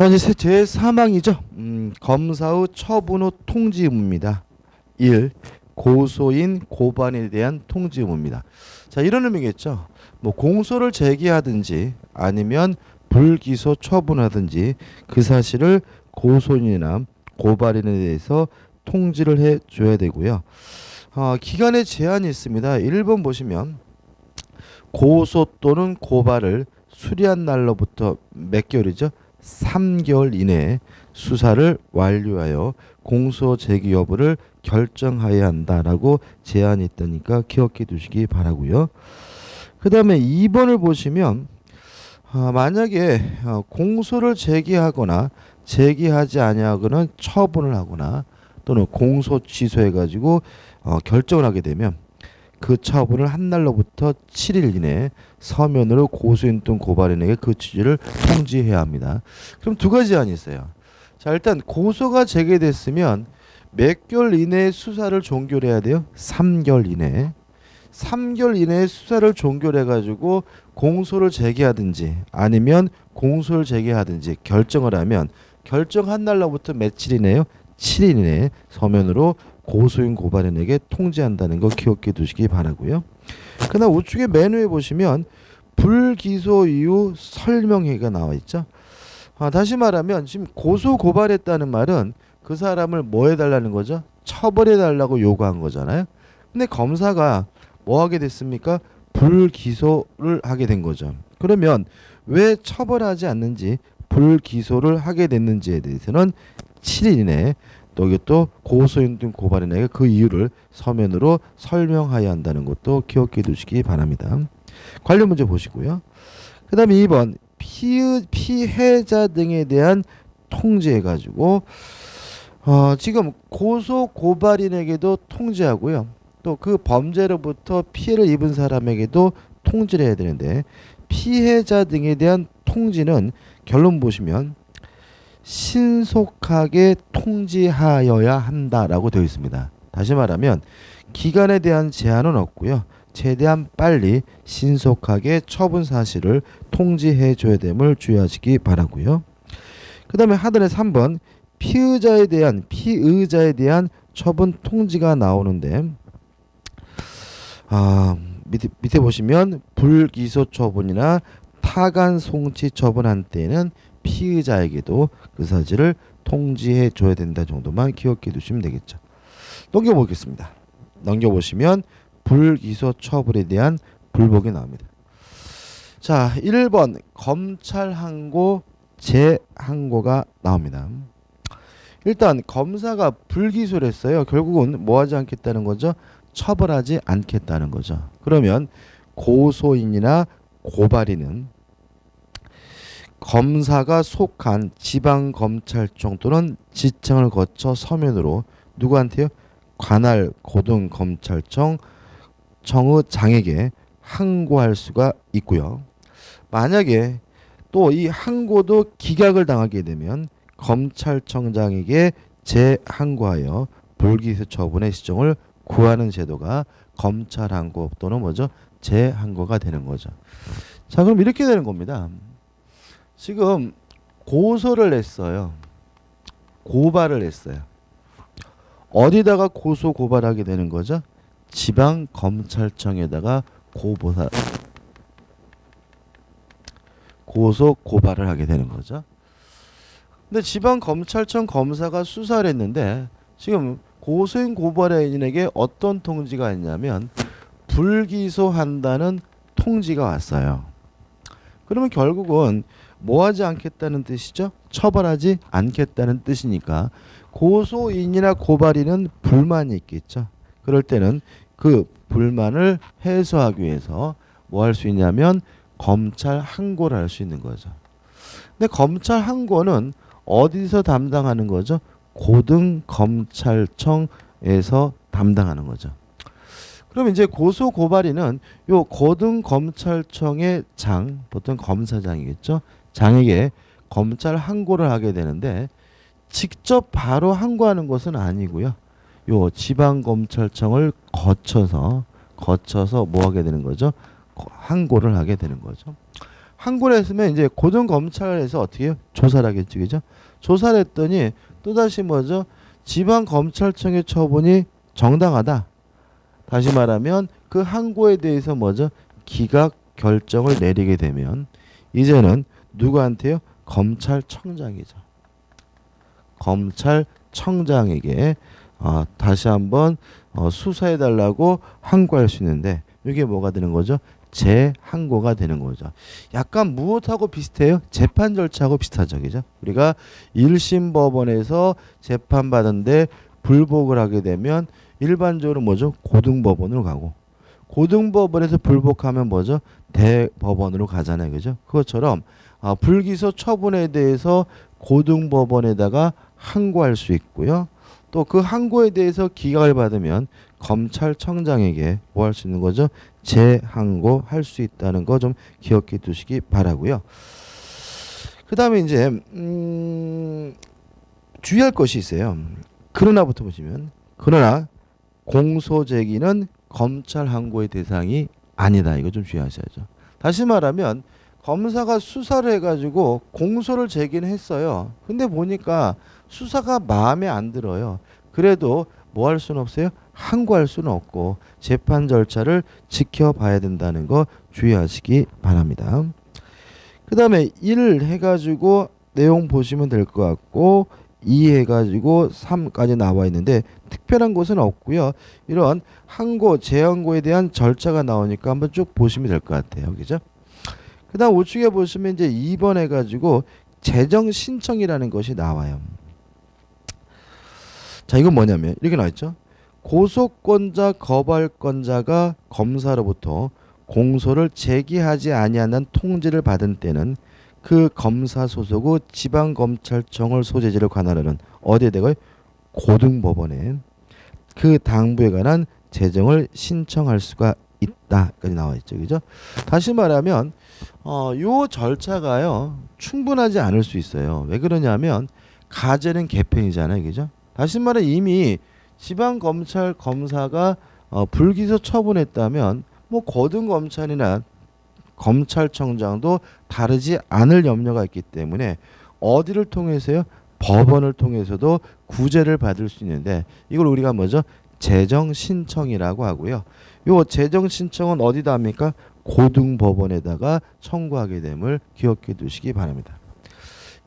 자, 이제 제 3항이죠. 검사 후 처분 후 통지 의무입니다. 1. 고소인 고발인에 대한 통지 의무입니다. 자, 이런 의미겠죠. 뭐 공소를 제기하든지 아니면 불기소 처분하든지 그 사실을 고소인이나 고발인에 대해서 통지를 해 줘야 되고요. 기간의 제한이 있습니다. 1번 보시면 고소 또는 고발을 수리한 날로부터 몇 개월이죠? 3개월 이내에 수사를 완료하여 공소 제기 여부를 결정하여야 한다라고 제한이 있다니까 기억해 두시기 바라고요. 그 다음에 2번을 보시면 만약에 공소를 제기하거나 제기하지 아니하거나 처분을 하거나 또는 공소 취소해 가지고 결정을 하게 되면 그 처분을 한 날로부터 7일 이내에 서면으로 고소인 또는 고발인에게 그 취지를 통지해야 합니다. 그럼 두 가지 안이 있어요. 자, 일단 고소가 제기됐으면 몇 개월 이내에 수사를 종결해야 돼요? 3개월 이내에. 3개월 이내에 수사를 종결해가지고 공소를 제기하든지 아니면 공소를 제기하든지 결정을 하면 결정한 날로부터 며칠 이내요? 7일 이내에 서면으로 고소인 고발인에게 통지한다는 거 기억해 두시기 바라고요. 그다음 우측에 맨 위에 보시면 불기소 이후 설명회가 나와 있죠. 다시 말하면 지금 고소 고발했다는 말은 그 사람을 뭐 해달라는 거죠? 처벌해 달라고 요구한 거잖아요. 근데 검사가 뭐 하게 됐습니까? 불기소를 하게 된 거죠. 그러면 왜 처벌하지 않는지 불기소를 하게 됐는지에 대해서는 7일 이내에 또 이게 또 고소인 등 고발인에게 그 이유를 서면으로 설명해야 한다는 것도 기억해 두시기 바랍니다. 관련 문제 보시고요. 그 다음에 2번 피해자 등에 대한 통지해 가지고 지금 고소 고발인에게도 통지하고요. 또 그 범죄로부터 피해를 입은 사람에게도 통지를 해야 되는데 피해자 등에 대한 통지는 결론 보시면 신속하게 통지하여야 한다라고 되어 있습니다. 다시 말하면 기간에 대한 제한은 없고요. 최대한 빨리 신속하게 처분 사실을 통지해 줘야 됨을 주의하시기 바라고요. 그 다음에 하단에 3번 피의자에 대한 처분 통지가 나오는데 밑에 보시면 불기소 처분이나 타간 송치 처분한 때에는 피의자에게도 그 사실을 통지해 줘야 된다 정도만 기억해 두시면 되겠죠. 넘겨보겠습니다. 넘겨보시면 불기소 처분에 대한 불복이 나옵니다. 자, 1번 검찰 항고 재항고가 나옵니다. 일단 검사가 불기소를 했어요. 결국은 뭐 하지 않겠다는 거죠? 처벌하지 않겠다는 거죠. 그러면 고소인이나 고발인은 검사가 속한 지방검찰청 또는 지청을 거쳐 서면으로 누구한테요? 관할 고등검찰청 청의 장에게 항고할 수가 있고요. 만약에 또 이 항고도 기각을 당하게 되면 검찰청장에게 재항고하여 불기소 처분의 시정을 구하는 제도가 검찰 항고 또는 뭐죠? 재항고가 되는 거죠. 자, 그럼 이렇게 되는 겁니다. 지금 고소를 했어요. 고발을 했어요. 어디다가 고소 고발하게 되는 거죠? 지방검찰청에다가 고소 고발을 하게 되는 거죠. 근데 지방검찰청 검사가 수사를 했는데 지금 고소인 고발인에게 어떤 통지가 있냐면 불기소한다는 통지가 왔어요. 그러면 결국은 뭐 하지 않겠다는 뜻이죠? 처벌하지 않겠다는 뜻이니까 고소인이나 고발인은 불만이 있겠죠. 그럴 때는 그 불만을 해소하기 위해서 뭐 할 수 있냐면 검찰 항고를 할 수 있는 거죠. 근데 검찰 항고는 어디서 담당하는 거죠? 고등검찰청에서 담당하는 거죠. 그럼 이제 고소 고발인은 요 고등검찰청의 장, 보통 검사장이겠죠. 장에게 검찰 항고를 하게 되는데 직접 바로 항고하는 것은 아니고요. 요 지방검찰청을 거쳐서 뭐 하게 되는 거죠? 항고를 하게 되는 거죠. 항고를 했으면 이제 고등검찰에서 어떻게 해요? 조사를 하겠죠. 그죠? 조사를 했더니 또다시 뭐죠? 지방검찰청의 처분이 정당하다. 다시 말하면 그 항고에 대해서 뭐죠? 기각 결정을 내리게 되면 이제는 누구한테요? 검찰청장이죠. 검찰청장에게 다시 한번 수사해달라고 항고할 수 있는데 이게 뭐가 되는 거죠? 재항고가 되는 거죠. 약간 무엇하고 비슷해요? 재판 절차하고 비슷하죠. 그죠? 우리가 1심 법원에서 재판받은데 불복을 하게 되면 일반적으로 뭐죠? 고등법원으로 가고 고등법원에서 불복하면 뭐죠? 대법원으로 가잖아요. 그죠? 그것처럼 불기소 처분에 대해서 고등법원에다가 항고할 수 있고요. 또 그 항고에 대해서 기각을 받으면 검찰청장에게 뭐 할 수 있는 거죠? 재항고할 수 있다는 거 좀 기억해 두시기 바라고요. 그 다음에 이제 주의할 것이 있어요. 그러나부터 보시면 그러나 공소 제기는 검찰 항고의 대상이 아니다. 이거 좀 주의하셔야죠. 다시 말하면 검사가 수사를 해가지고 공소를 제기는 했어요. 근데 보니까 수사가 마음에 안 들어요. 그래도 뭐 할 수는 없어요? 항고할 수는 없고 재판 절차를 지켜봐야 된다는 거 주의하시기 바랍니다. 그 다음에 1 해가지고 내용 보시면 될 것 같고 2 해가지고 3까지 나와 있는데 특별한 것은 없고요. 이런 항고, 재항고에 대한 절차가 나오니까 한번 쭉 보시면 될 것 같아요. 그죠? 그 다음 우측에 보시면 이제 2번 해가지고 재정 신청이라는 것이 나와요. 자, 이건 뭐냐면 이렇게 나와있죠. 고소권자, 거발권자가 검사로부터 공소를 제기하지 아니하는 통지를 받은 때는 그 검사 소속 후 지방검찰청을 소재지를 관할하는 어디에 대고 고등법원에 그 당부에 관한 재정을 신청할 수가 있다까지 나와 있죠. 그죠? 다시 말하면 요 절차가요 충분하지 않을 수 있어요. 왜 그러냐면 가제는 개편이잖아요. 그죠? 다시 말해 이미 지방검찰 검사가 불기소 처분했다면 뭐 고등검찰이나 검찰청장도 다르지 않을 염려가 있기 때문에 어디를 통해서요? 법원을 통해서도 구제를 받을 수 있는데 이걸 우리가 뭐죠? 재정 신청이라고 하고요. 요 재정 신청은 어디다 합니까? 고등법원에다가 청구하게 됨을 기억해 두시기 바랍니다.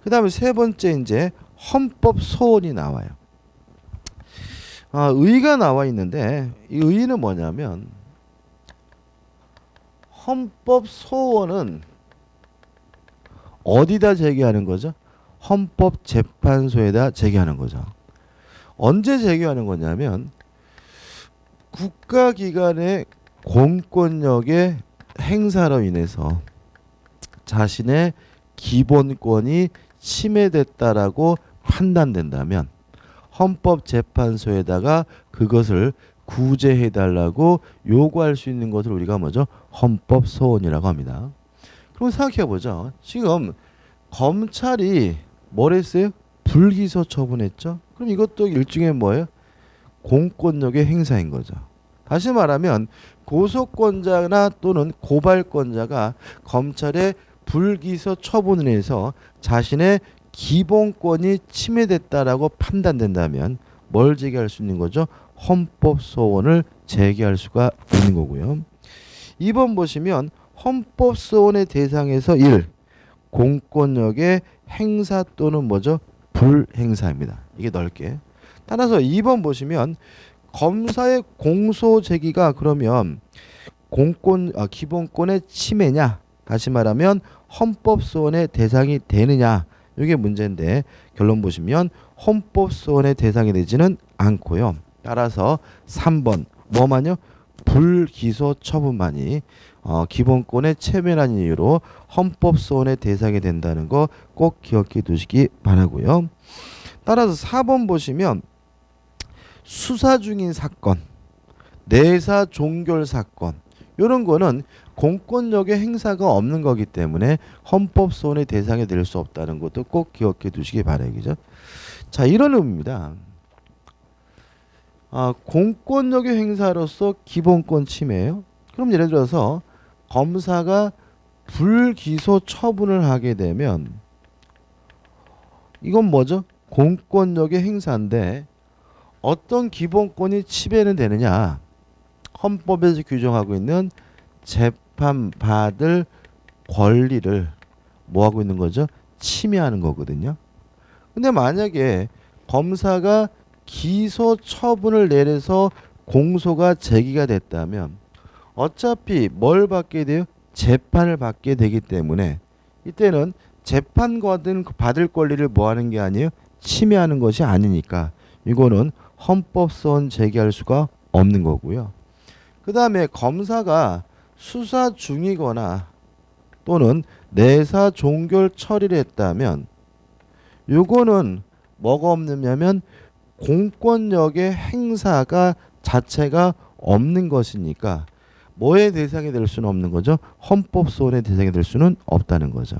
그 다음에 세 번째 이제 헌법 소원이 나와요. 의가 나와 있는데 이 의는 뭐냐면 헌법 소원은 어디다 제기하는 거죠? 헌법재판소에다 제기하는 거죠. 언제 제기하는 거냐면 국가기관의 공권력의 행사로 인해서 자신의 기본권이 침해됐다라고 판단된다면 헌법재판소에다가 그것을 구제해달라고 요구할 수 있는 것을 우리가 뭐죠? 헌법소원이라고 합니다. 그럼 생각해보죠. 지금 검찰이 뭘 했어요? 불기소 처분했죠. 그럼 이것도 일종의 뭐예요? 공권력의 행사인 거죠. 다시 말하면 고소권자나 또는 고발권자가 검찰의 불기소 처분을 해서 자신의 기본권이 침해됐다라고 판단된다면 뭘 제기할 수 있는 거죠? 헌법소원을 제기할 수가 있는 거고요. 2번 보시면 헌법소원의 대상에서 1. 공권력의 행사 또는 뭐죠? 불행사입니다. 이게 넓게. 따라서 2번 보시면 검사의 공소 제기가 그러면 기본권의 침해냐? 다시 말하면 헌법소원의 대상이 되느냐? 이게 문제인데 결론 보시면 헌법소원의 대상이 되지는 않고요. 따라서 3번 뭐만요? 불기소 처분만이 기본권의 침해라는 이유로 헌법소원의 대상이 된다는 거 꼭 기억해 두시기 바라고요. 따라서 4번 보시면 수사 중인 사건, 내사 종결 사건 이런 거는 공권력의 행사가 없는 거기 때문에 헌법소원의 대상이 될 수 없다는 것도 꼭 기억해 두시기 바라요. 그죠? 자, 이런 의미입니다. 공권력의 행사로서 기본권 침해예요. 그럼 예를 들어서 검사가 불기소 처분을 하게 되면 이건 뭐죠? 공권력의 행사인데 어떤 기본권이 침해는 되느냐? 헌법에서 규정하고 있는 재판받을 권리를 뭐 하고 있는 거죠? 침해하는 거거든요. 근데 만약에 검사가 기소 처분을 내려서 공소가 제기가 됐다면 어차피 뭘 받게 돼요? 재판을 받게 되기 때문에 이때는 재판받을 권리를 뭐 하는 게 아니에요? 침해하는 것이 아니니까 이거는 헌법소원 제기할 수가 없는 거고요. 그 다음에 검사가 수사 중이거나 또는 내사 종결 처리를 했다면 요거는 뭐가 없느냐면 공권력의 행사가 자체가 없는 것이니까 뭐의 대상이 될 수는 없는 거죠. 헌법소원의 대상이 될 수는 없다는 거죠.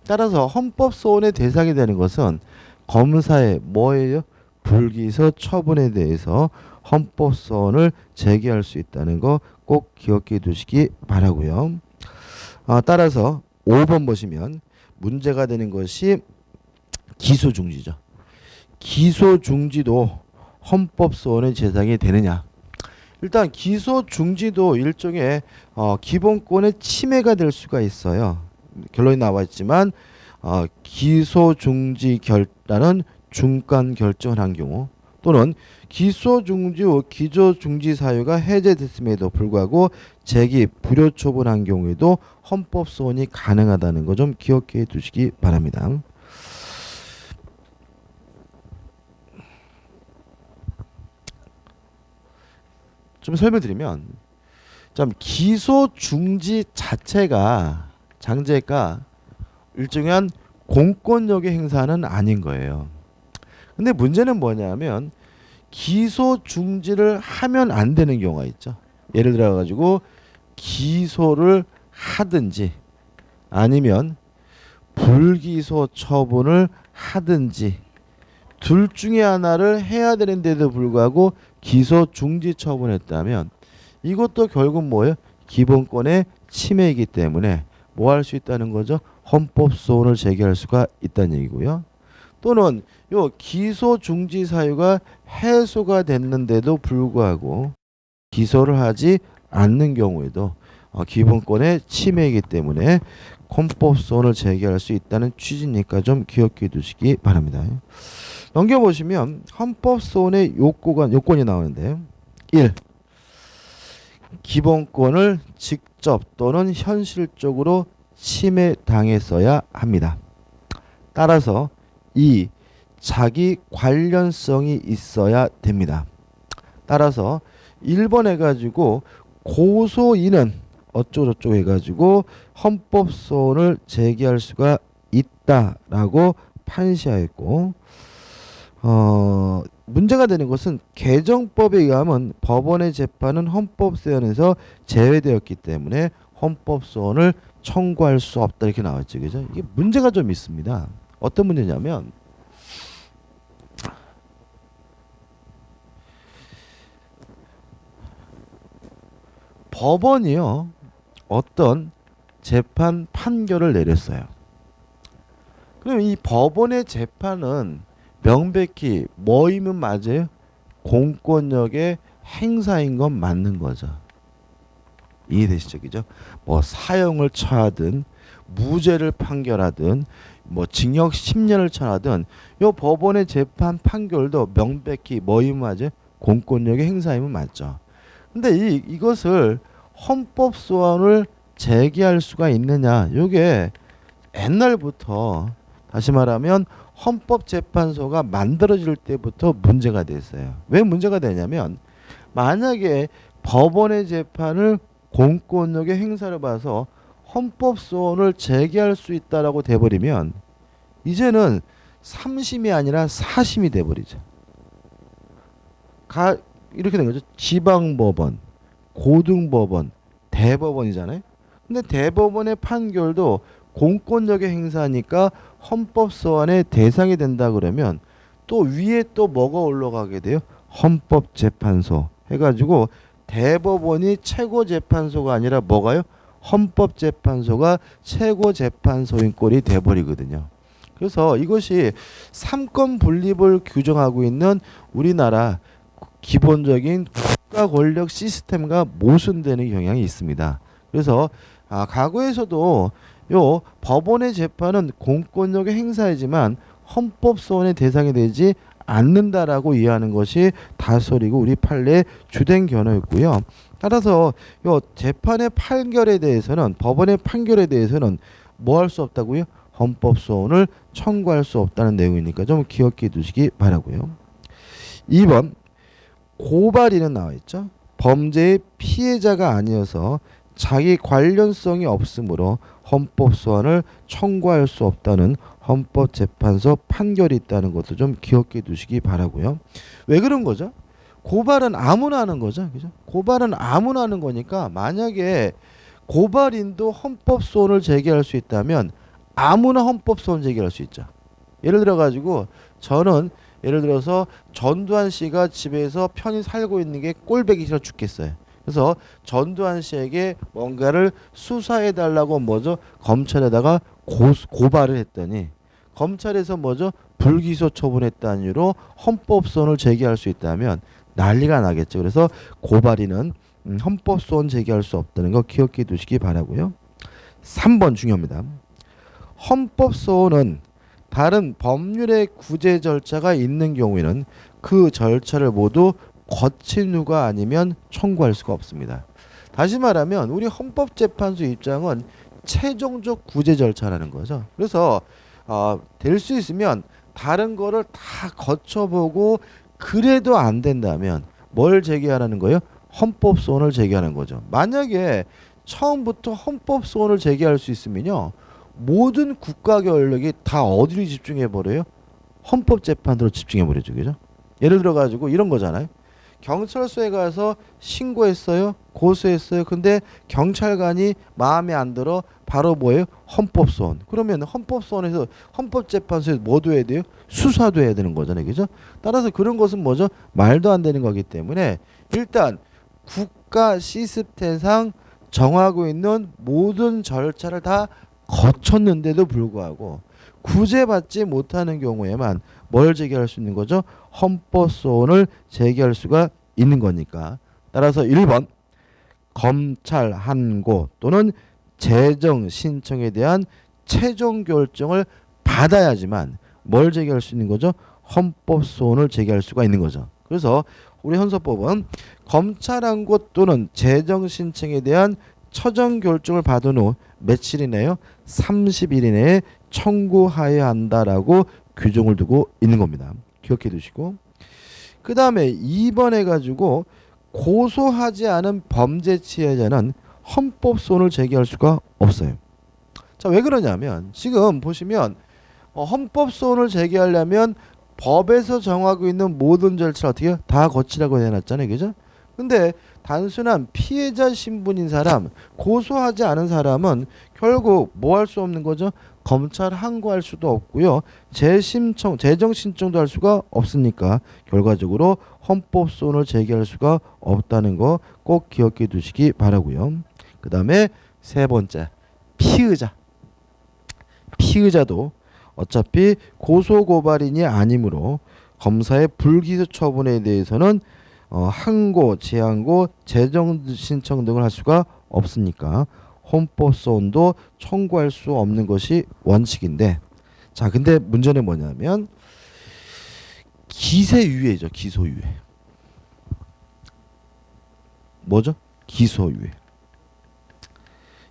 따라서 헌법소원의 대상이 되는 것은 검사의 뭐예요? 불기소 처분에 대해서 헌법소원을 제기할 수 있다는 거 꼭 기억해 두시기 바라고요. 따라서 5번 보시면 문제가 되는 것이 기소중지죠. 기소중지도 헌법소원의 대상이 되느냐? 일단 기소중지도 일종의 기본권의 침해가 될 수가 있어요. 결론이 나와 있지만 기소중지 결단은 중간 결정을 한 경우 또는 기소중지 후 기소중지 사유가 해제됐음에도 불구하고 제기 불효 처분한 경우에도 헌법소원이 가능하다는 거 좀 기억해 두시기 바랍니다. 좀 설명드리면 좀 기소중지 자체가 장제가 일정한 공권력의 행사는 아닌 거예요. 근데 문제는 뭐냐면 기소 중지를 하면 안 되는 경우가 있죠. 예를 들어 가지고 기소를 하든지 아니면 불기소 처분을 하든지 둘 중에 하나를 해야 되는데도 불구하고 기소 중지 처분했다면 이것도 결국 뭐예요? 기본권의 침해이기 때문에 뭐 할 수 있다는 거죠? 헌법소원을 제기할 수가 있다는 얘기고요. 또는 요 기소 중지 사유가 해소가 됐는데도 불구하고 기소를 하지 않는 경우에도 기본권의 침해이기 때문에 헌법소원을 제기할 수 있다는 취지니까 좀 기억해 두시기 바랍니다. 넘겨보시면 헌법소원의 요건이 나오는데 1. 기본권을 직접 또는 현실적으로 침해당했어야 합니다. 따라서 2. 자기 관련성이 있어야 됩니다. 따라서 1번 해가지고 고소인은 어쩌고저쩌고 해가지고 헌법소원을 제기할 수가 있다라고 판시하였고 문제가 되는 것은 개정법에 의하면 법원의 재판은 헌법소원에서 제외되었기 때문에 헌법소원을 청구할 수 없다 이렇게 나왔죠. 그죠? 이게 문제가 좀 있습니다. 어떤 문제냐면 법원이요 어떤 재판 판결을 내렸어요. 그럼 이 법원의 재판은 명백히 뭐이면 맞아요? 공권력의 행사인 건 맞는 거죠. 이해되시죠? 그죠? 뭐 사형을 처하든 무죄를 판결하든 뭐 징역 10년을 처하든 요 법원의 재판 판결도 명백히 뭐이면 맞아요? 공권력의 행사이면 맞죠. 근데 이것을 헌법소원을 제기할 수가 있느냐? 요게 옛날부터 다시 말하면 헌법재판소가 만들어질 때부터 문제가 됐어요. 왜 문제가 되냐면 만약에 법원의 재판을 공권력의 행사를 봐서 헌법소원을 제기할 수 있다라고 돼버리면 이제는 3심이 아니라 4심이 돼버리죠. 이렇게 된 거죠. 지방법원, 고등법원, 대법원이잖아요. 근데 대법원의 판결도 공권력의 행사니까 헌법소원의 대상이 된다 그러면 또 위에 또 뭐가 올라가게 돼요? 헌법재판소 해가지고 대법원이 최고재판소가 아니라 뭐가요? 헌법재판소가 최고재판소인 꼴이 돼버리거든요. 그래서 이것이 삼권 분립을 규정하고 있는 우리나라 기본적인 국가 권력 시스템과 모순되는 경향이 있습니다. 그래서 과거에서도 요 법원의 재판은 공권력의 행사이지만 헌법소원의 대상이 되지 않는다라고 이해하는 것이 다소리고 우리 판례의 주된 견해였고요. 따라서 요 재판의 판결에 대해서는 법원의 판결에 대해서는 뭐 할 수 없다고요? 헌법소원을 청구할 수 없다는 내용이니까 좀 기억해 두시기 바라고요. 2번 고발인은 나와 있죠. 범죄의 피해자가 아니어서 자기 관련성이 없으므로 헌법소원을 청구할 수 없다는 헌법재판소 판결이 있다는 것도 좀 기억해 두시기 바라고요. 왜 그런 거죠? 고발은 아무나 하는 거죠. 그죠? 고발은 아무나 하는 거니까 만약에 고발인도 헌법소원을 제기할 수 있다면 아무나 헌법소원 제기할 수 있죠. 예를 들어 가지고 저는 예를 들어서 전두환 씨가 집에서 편히 살고 있는 게 꼴보기 싫어 죽겠어요. 그래서 전두환 씨에게 뭔가를 수사해 달라고 뭐죠? 검찰에다가 고발을 했더니 검찰에서 뭐죠? 불기소 처분했다는 이유로 헌법소원을 제기할 수 있다면 난리가 나겠죠. 그래서 고발인은 헌법소원 제기할 수 없다는 거 기억해 두시기 바라고요. 3번 중요합니다. 헌법소원은 다른 법률의 구제 절차가 있는 경우에는 그 절차를 모두 거친 후가 아니면 청구할 수가 없습니다. 다시 말하면 우리 헌법재판소 입장은 최종적 구제 절차라는 거죠. 그래서 될 수 있으면 다른 거를 다 거쳐보고 그래도 안 된다면 뭘 제기하라는 거예요? 헌법소원을 제기하는 거죠. 만약에 처음부터 헌법소원을 제기할 수 있으면요, 모든 국가 권력이 다 어디로 집중해 버려요? 헌법재판소로 집중해 버리죠. 그죠? 예를 들어 가지고 이런 거잖아요. 경찰서에 가서 신고했어요. 고소했어요. 근데 경찰관이 마음에 안 들어 바로 뭐예요? 헌법소원. 그러면 헌법소원에서 헌법재판소에 뭐도 해야 돼요? 수사도 해야 되는 거잖아요. 그죠? 따라서 그런 것은 뭐죠? 말도 안 되는 거기 때문에 일단 국가 시스템상 정하고 있는 모든 절차를 다 거쳤는데도 불구하고 구제받지 못하는 경우에만 뭘 제기할 수 있는 거죠? 헌법소원을 제기할 수가 있는 거니까. 따라서 1번 검찰 한고 또는 재정 신청에 대한 최종 결정을 받아야지만 뭘 제기할 수 있는 거죠? 헌법소원을 제기할 수가 있는 거죠. 그래서 우리 헌소법은 검찰 한고 또는 재정 신청에 대한 처정 결정을 받은 후 며칠이네요? 30일 이내에 청구하여야 한다라고 규정을 두고 있는 겁니다. 기억해 두시고, 그 다음에 2번 해가지고 고소하지 않은 범죄 피해자는 헌법소원을 제기할 수가 없어요. 자, 왜 그러냐면 지금 보시면 헌법소원을 제기하려면 법에서 정하고 있는 모든 절차를 어떻게 다 거치라고 해놨잖아요. 그죠? 근데 단순한 피해자 신분인 사람, 고소하지 않은 사람은 결국 뭐 할 수 없는 거죠? 검찰 항고할 수도 없고요. 재정 신청도 할 수가 없으니까 결과적으로 헌법소원을 제기할 수가 없다는 거 꼭 기억해 두시기 바라고요. 그 다음에 세 번째, 피의자. 피의자도 어차피 고소고발인이 아니므로 검사의 불기소 처분에 대해서는 항고, 재항고, 재정 신청 등을 할 수가 없으니까 헌법소원도 청구할 수 없는 것이 원칙인데, 자 근데 문제는 뭐냐면 기세유예죠. 기소유예. 뭐죠? 기소유예.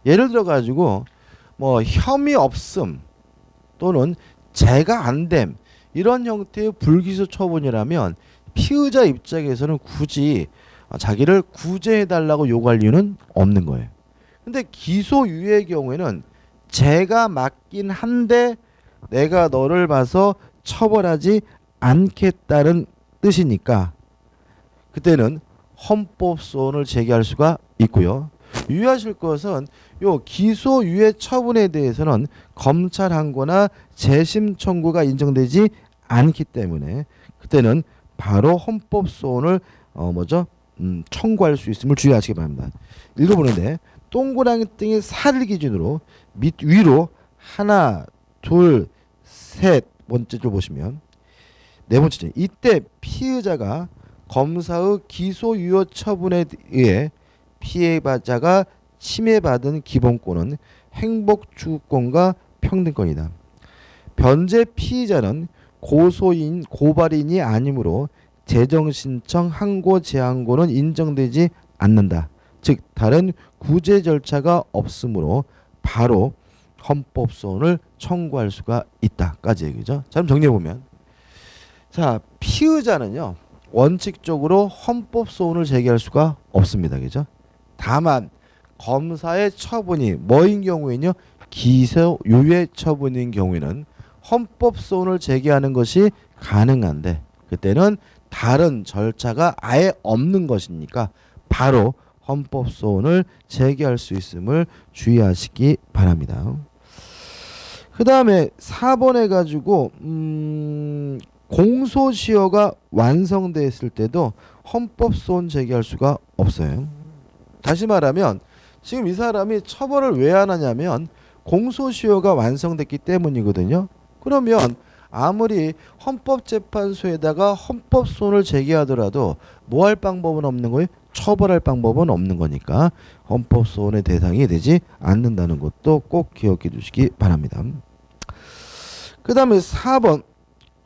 예를 들어 가지고 뭐 혐의 없음 또는 죄가 안됨 이런 형태의 불기소 처분이라면 피의자 입장에서는 굳이 자기를 구제해달라고 요구할 이유는 없는 거예요. 근데 기소유예의 경우에는 죄가 맞긴 한데 내가 너를 봐서 처벌하지 않겠다는 뜻이니까 그때는 헌법소원을 제기할 수가 있고요. 유의하실 것은 요 기소유예 처분에 대해서는 검찰 항고나 재심 청구가 인정되지 않기 때문에 그때는 바로 헌법소원을 청구할 수 있음을 주의하시기 바랍니다. 읽어보는데 동그라미 등의 살을 기준으로 밑 위로 하나, 둘, 셋 번째 줄 보시면 네 번째 줄. 이때 피의자가 검사의 기소유효 처분에 의해 피해자가 침해받은 기본권은 행복추구권과 평등권이다. 변제 피의자는 고소인 고발인이 아니므로 재정신청 항고 제한고는 인정되지 않는다. 즉 다른 구제 절차가 없으므로 바로 헌법소원을 청구할 수가 있다까지 얘기죠. 자, 그럼 정리해보면, 자, 피의자는요 원칙적으로 헌법소원을 제기할 수가 없습니다. 그죠? 다만 검사의 처분이 뭐인 경우에는요 기소유예 처분인 경우에는 헌법소원을 제기하는 것이 가능한데, 그때는 다른 절차가 아예 없는 것이니까 바로 헌법소원을 제기할 수 있음을 주의하시기 바랍니다. 그 다음에 4번에 가지고 공소시효가 완성됐을 때도 헌법소원 제기할 수가 없어요. 다시 말하면 지금 이 사람이 처벌을 왜 안 하냐면 공소시효가 완성됐기 때문이거든요. 그러면 아무리 헌법재판소에다가 헌법소원을 제기하더라도 뭐 할 방법은 없는 거예요? 처벌할 방법은 없는 거니까 헌법소원의 대상이 되지 않는다는 것도 꼭 기억해 주시기 바랍니다. 그 다음에 4번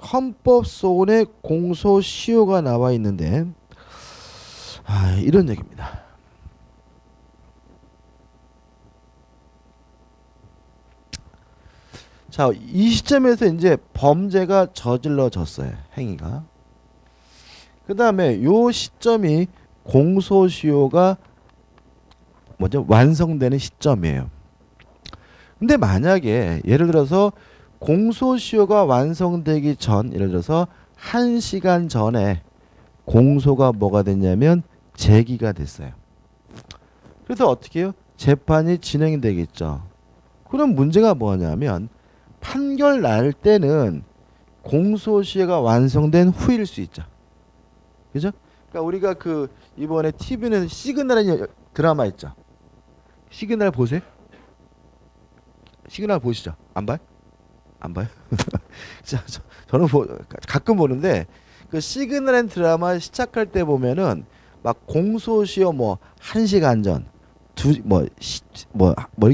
헌법소원의 공소시효가 나와 있는데 이런 얘기입니다. 자, 이 시점에서 이제 범죄가 저질러졌어요. 행위가. 그 다음에 요 시점이 공소시효가 뭐죠? 완성되는 시점이에요. 근데 만약에 예를 들어서 공소시효가 완성되기 전, 예를 들어서 1시간 전에 공소가 뭐가 됐냐면 제기가 됐어요. 그래서 어떻게 해요? 재판이 진행이 되겠죠. 그럼 문제가 뭐냐면 판결 날 때는 공소시효가 완성된 후일 수 있죠. 그죠? 그러니까 우리가 그 이번에 TV는 시그널이라는 드라마 있죠. 시그널 보세요? 시그널 보시죠. 안 봐요? 안 봐요? 저는 가끔 보는데 그 시그널 드라마 시작할 때 보면은 막 공소시효 뭐 1시간 전,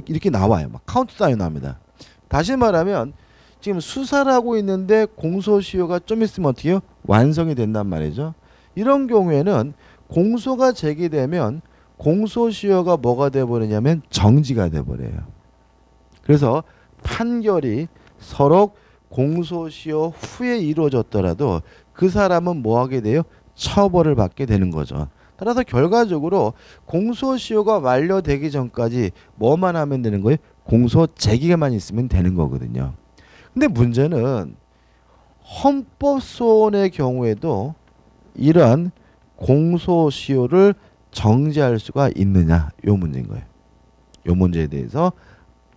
이렇게 나와요. 막 카운트다운 나옵니다. 다시 말하면 지금 수사를 하고 있는데 공소시효가 좀 있으면 어떻게 해요? 완성이 된단 말이죠. 이런 경우에는 공소가 제기되면 공소시효가 뭐가 돼버리냐면 정지가 돼버려요. 그래서 판결이 서로 공소시효 후에 이루어졌더라도 그 사람은 뭐 하게 돼요? 처벌을 받게 되는 거죠. 따라서 결과적으로 공소시효가 완료되기 전까지 뭐만 하면 되는 거예요? 공소 제기만 있으면 되는 거거든요. 근데 문제는 헌법소원의 경우에도 이러한 공소시효를 정지할 수가 있느냐, 요 문제인 거예요. 요 문제에 대해서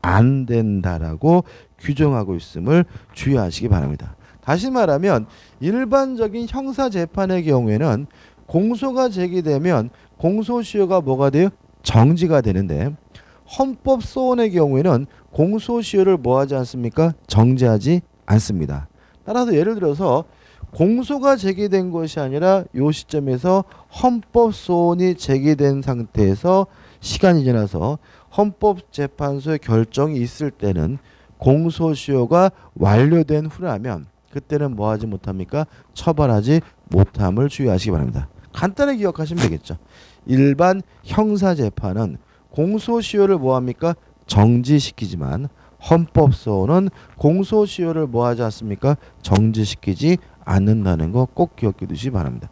안 된다라고 규정하고 있음을 주의하시기 바랍니다. 다시 말하면 일반적인 형사재판의 경우에는 공소가 제기되면 공소시효가 뭐가 돼요? 정지가 되는데 헌법소원의 경우에는 공소시효를 뭐하지 않습니까? 정지하지 않습니다. 따라서 예를 들어서 공소가 제기된 것이 아니라 이 시점에서 헌법소원이 제기된 상태에서 시간이 지나서 헌법재판소의 결정이 있을 때는 공소시효가 완료된 후라면 그때는 뭐하지 못합니까? 처벌하지 못함을 주의하시기 바랍니다. 간단히 기억하시면 되겠죠. 일반 형사재판은 공소시효를 뭐합니까? 정지시키지만 헌법소원은 공소시효를 뭐하지 않습니까? 정지시키지 않는다는 거 꼭 기억해 두시기 바랍니다.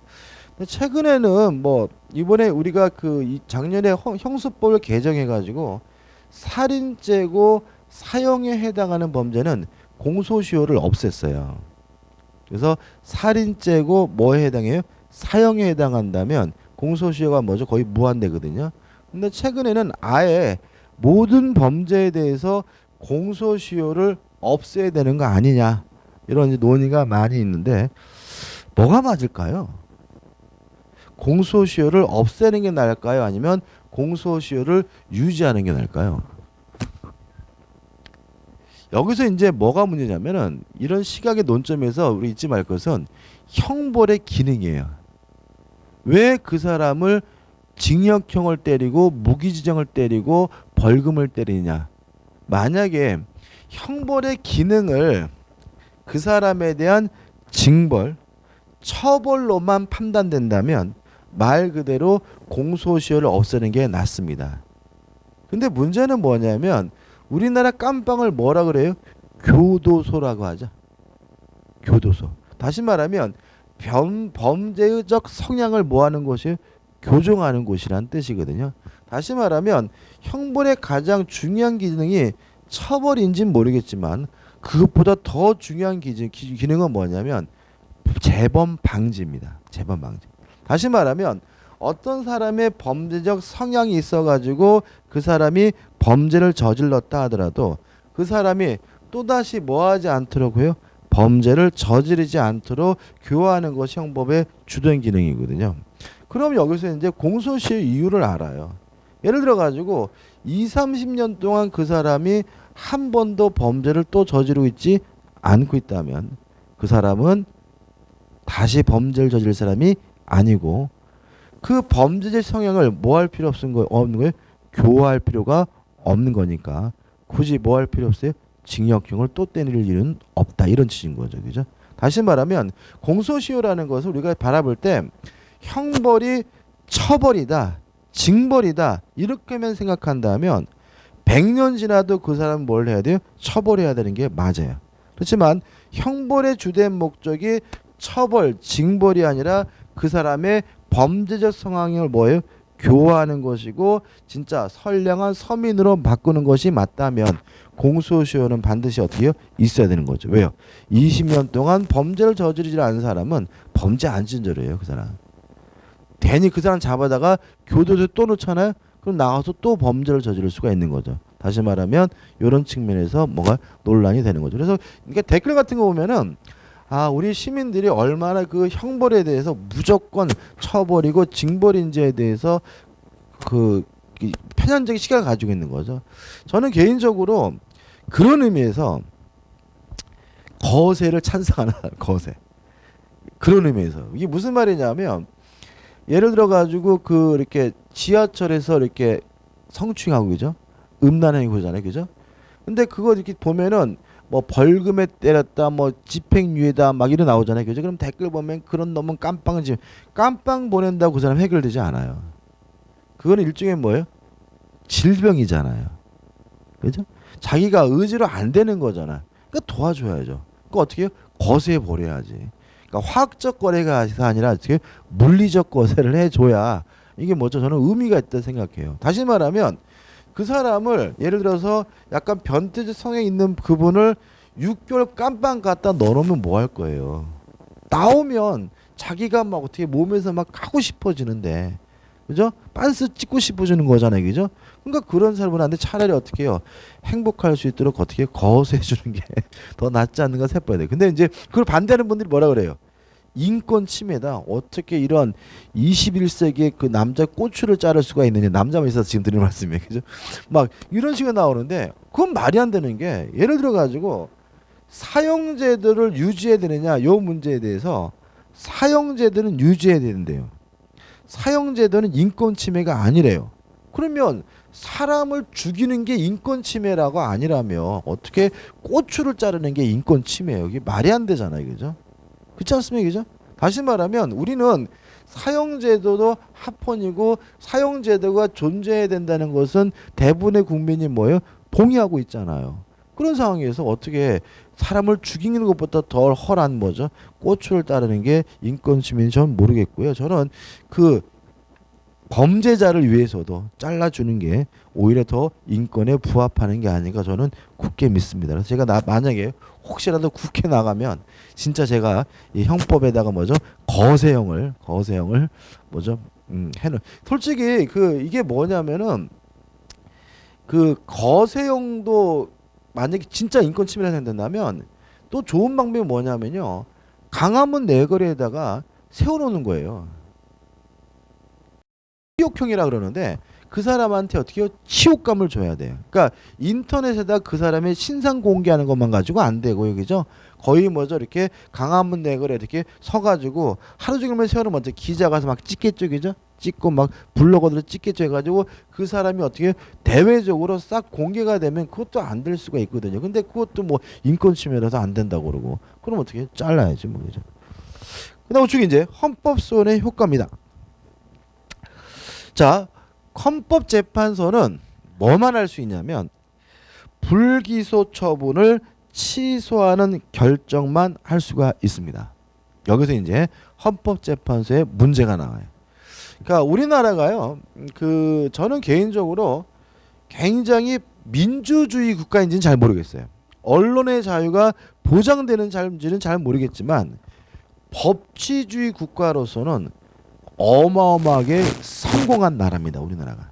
최근에는 뭐 이번에 우리가 그 작년에 형수법을 개정해 가지고 살인죄고 사형에 해당하는 범죄는 공소시효를 없앴어요. 그래서 살인죄고 뭐에 해당해요? 사형에 해당한다면 공소시효가 뭐죠? 거의 무한대거든요. 근데 최근에는 아예 모든 범죄에 대해서 공소시효를 없애야 되는 거 아니냐, 이런 논의가 많이 있는데 뭐가 맞을까요? 공소시효를 없애는 게 나을까요? 아니면 공소시효를 유지하는 게 나을까요? 여기서 이제 뭐가 문제냐면은 이런 시각의 논점에서 우리 잊지 말 것은 형벌의 기능이에요. 왜 그 사람을 징역형을 때리고 무기지정을 때리고 벌금을 때리냐? 만약에 형벌의 기능을 그 사람에 대한 징벌, 처벌로만 판단된다면 말 그대로 공소시효를 없애는 게 낫습니다. 근데 문제는 뭐냐면 우리나라 깜빵을 뭐라 그래요? 교도소라고 하죠. 교도소. 다시 말하면 범죄적 성향을 뭐하는 곳이 교정하는 곳이란 뜻이거든요. 다시 말하면 형벌의 가장 중요한 기능이 처벌인지는 모르겠지만 그것보다 더 중요한 기능은 뭐냐면 재범 방지입니다. 재범 방지. 다시 말하면 어떤 사람의 범죄적 성향이 있어가지고 그 사람이 범죄를 저질렀다 하더라도 그 사람이 또다시 뭐하지 않도록요? 범죄를 저지르지 않도록 교화하는 것이 형법의 주된 기능이거든요. 그럼 여기서 이제 공소시효 이유를 알아요. 예를 들어 가지고 30년 동안 그 사람이 한 번도 범죄를 또 저지르고 있지 않고 있다면 그 사람은 다시 범죄를 저질 사람이 아니고 그 범죄적 성향을 뭐 할 필요 없는 거예요? 교화할 필요가 없는 거니까 굳이 뭐 할 필요 없어요? 징역형을 또 때릴 일은 없다. 이런 취지인 거죠. 그죠? 다시 말하면 공소시효라는 것을 우리가 바라볼 때 형벌이 처벌이다. 징벌이다. 이렇게만 생각한다면 100년 지나도 그 사람은 뭘 해야 돼요? 처벌해야 되는 게 맞아요. 그렇지만 형벌의 주된 목적이 처벌, 징벌이 아니라 그 사람의 범죄적 성향을 뭐예요? 교화하는 것이고 진짜 선량한 서민으로 바꾸는 것이 맞다면 공소시효는 반드시 어떻게 해요? 있어야 되는 거죠. 왜요? 20년 동안 범죄를 저지르지 않은 사람은 범죄 안 진저래요. 그 사람. 괜히 그 사람 잡아다가 교도소에 또 놓잖아요. 그럼 나가서 또 범죄를 저지를 수가 있는 거죠. 다시 말하면 이런 측면에서 뭐가 논란이 되는 거죠. 그래서 그러니까 댓글 같은 거 보면은 우리 시민들이 얼마나 그 형벌에 대해서 무조건 처벌이고 징벌인지에 대해서 그 편향적인 시각을 가지고 있는 거죠. 저는 개인적으로 그런 의미에서 거세를 찬성하는 거세. 그런 의미에서 이게 무슨 말이냐면 예를 들어 가지고 그 이렇게 지하철에서 이렇게 성추행하고 그죠? 음란행위 보잖아요, 그죠? 근데 그거 이렇게 보면은 뭐 벌금에 때렸다, 뭐 집행유예다, 막 이런 나오잖아요, 그죠? 그럼 댓글 보면 그런 놈은 깜빵 보낸다고 그 사람 해결되지 않아요. 그거는 일종의 뭐예요? 질병이잖아요, 그죠? 자기가 의지로 안 되는 거잖아. 그러니까 도와줘야죠. 그거 어떻게 해요? 거세해 버려야지. 그러니까 화학적 거래가 아니라 어떻게 물리적 거세를 해줘야 이게 뭐죠? 저는 의미가 있다 생각해요. 다시 말하면 그 사람을 예를 들어서 약간 변태적 성향이 있는 그분을 6개월 깜빵 갖다 넣어놓으면 뭐 할 거예요? 나오면 자기가 막 어떻게 몸에서 막 하고 싶어지는데, 그죠? 빤스 찍고 싶어지는 거잖아요, 그죠? 그러니까 그런 사람한테 차라리 어떻게 해요? 행복할 수 있도록 어떻게 거세해 주는 게 더 낫지 않는가 싶어야 돼. 근데 이제 그걸 반대하는 분들이 뭐라 그래요? 인권 침해다. 어떻게 이런 21세기에 그 남자 꼬추를 자를 수가 있느냐. 남자만 있어서 지금 드리는 말씀이에요. 그죠? 막 이런 식으로 나오는데 그건 말이 안 되는 게 예를 들어 가지고 사형제도를 유지해야 되느냐. 요 문제에 대해서 사형제도는 유지해야 되는데요. 사형제도는 인권 침해가 아니래요. 그러면 사람을 죽이는 게 인권 침해라고 아니라며 어떻게 꼬추를 자르는 게 인권 침해예요. 이게 말이 안 되잖아요. 그죠? 그렇지 않습니까? 그죠? 다시 말하면 우리는 사형제도도 합헌이고 사형제도가 존재해야 된다는 것은 대부분의 국민이 뭐예요? 동의하고 있잖아요. 그런 상황에서 어떻게 사람을 죽이는 것보다 덜 헐한 뭐죠? 꼬추를 따르는 게 인권 침해인지 저는 모르겠고요. 저는 그 범죄자를 위해서도 잘라주는 게 오히려 더 인권에 부합하는 게 아닌가 저는 굳게 믿습니다. 그래서 제가 만약에 혹시라도 국회 나가면 진짜 제가 이 형법에다가 뭐죠? 거세형을 뭐죠? 해놓은 솔직히 그 이게 뭐냐면은 그 거세형도 만약에 진짜 인권 침해가 된다면 또 좋은 방법이 뭐냐면요. 강화문 내거리에다가 세워놓는 거예요. 치욕형이라 그러는데 그 사람한테 어떻게 치욕감을 줘야 돼요. 그러니까 인터넷에다 그 사람의 신상 공개하는 것만 가지고 안 되고요, 그죠? 거의 뭐죠, 이렇게 강화문 내거래 이렇게 서가지고 하루 종일만 세월을 먼저 기자 가서 막 찍겠죠, 그죠? 찍고 막 블로거들 찍겠죠 해가지고 그 사람이 어떻게 대외적으로 싹 공개가 되면 그것도 안 될 수가 있거든요. 근데 그것도 뭐 인권 침해라서 안 된다고 그러고 그럼 어떻게 잘라야지 뭐, 그죠? 그다음 우측이 이제 헌법소원의 효과입니다. 자, 헌법재판소는 뭐만 할 수 있냐면 불기소 처분을 취소하는 결정만 할 수가 있습니다. 여기서 이제 헌법재판소에 문제가 나와요. 그러니까 우리나라가요, 저는 개인적으로 굉장히 민주주의 국가인지는 잘 모르겠어요. 언론의 자유가 보장되는지는 잘 모르겠지만 법치주의 국가로서는 어마어마하게 성공한 나라입니다. 우리나라가.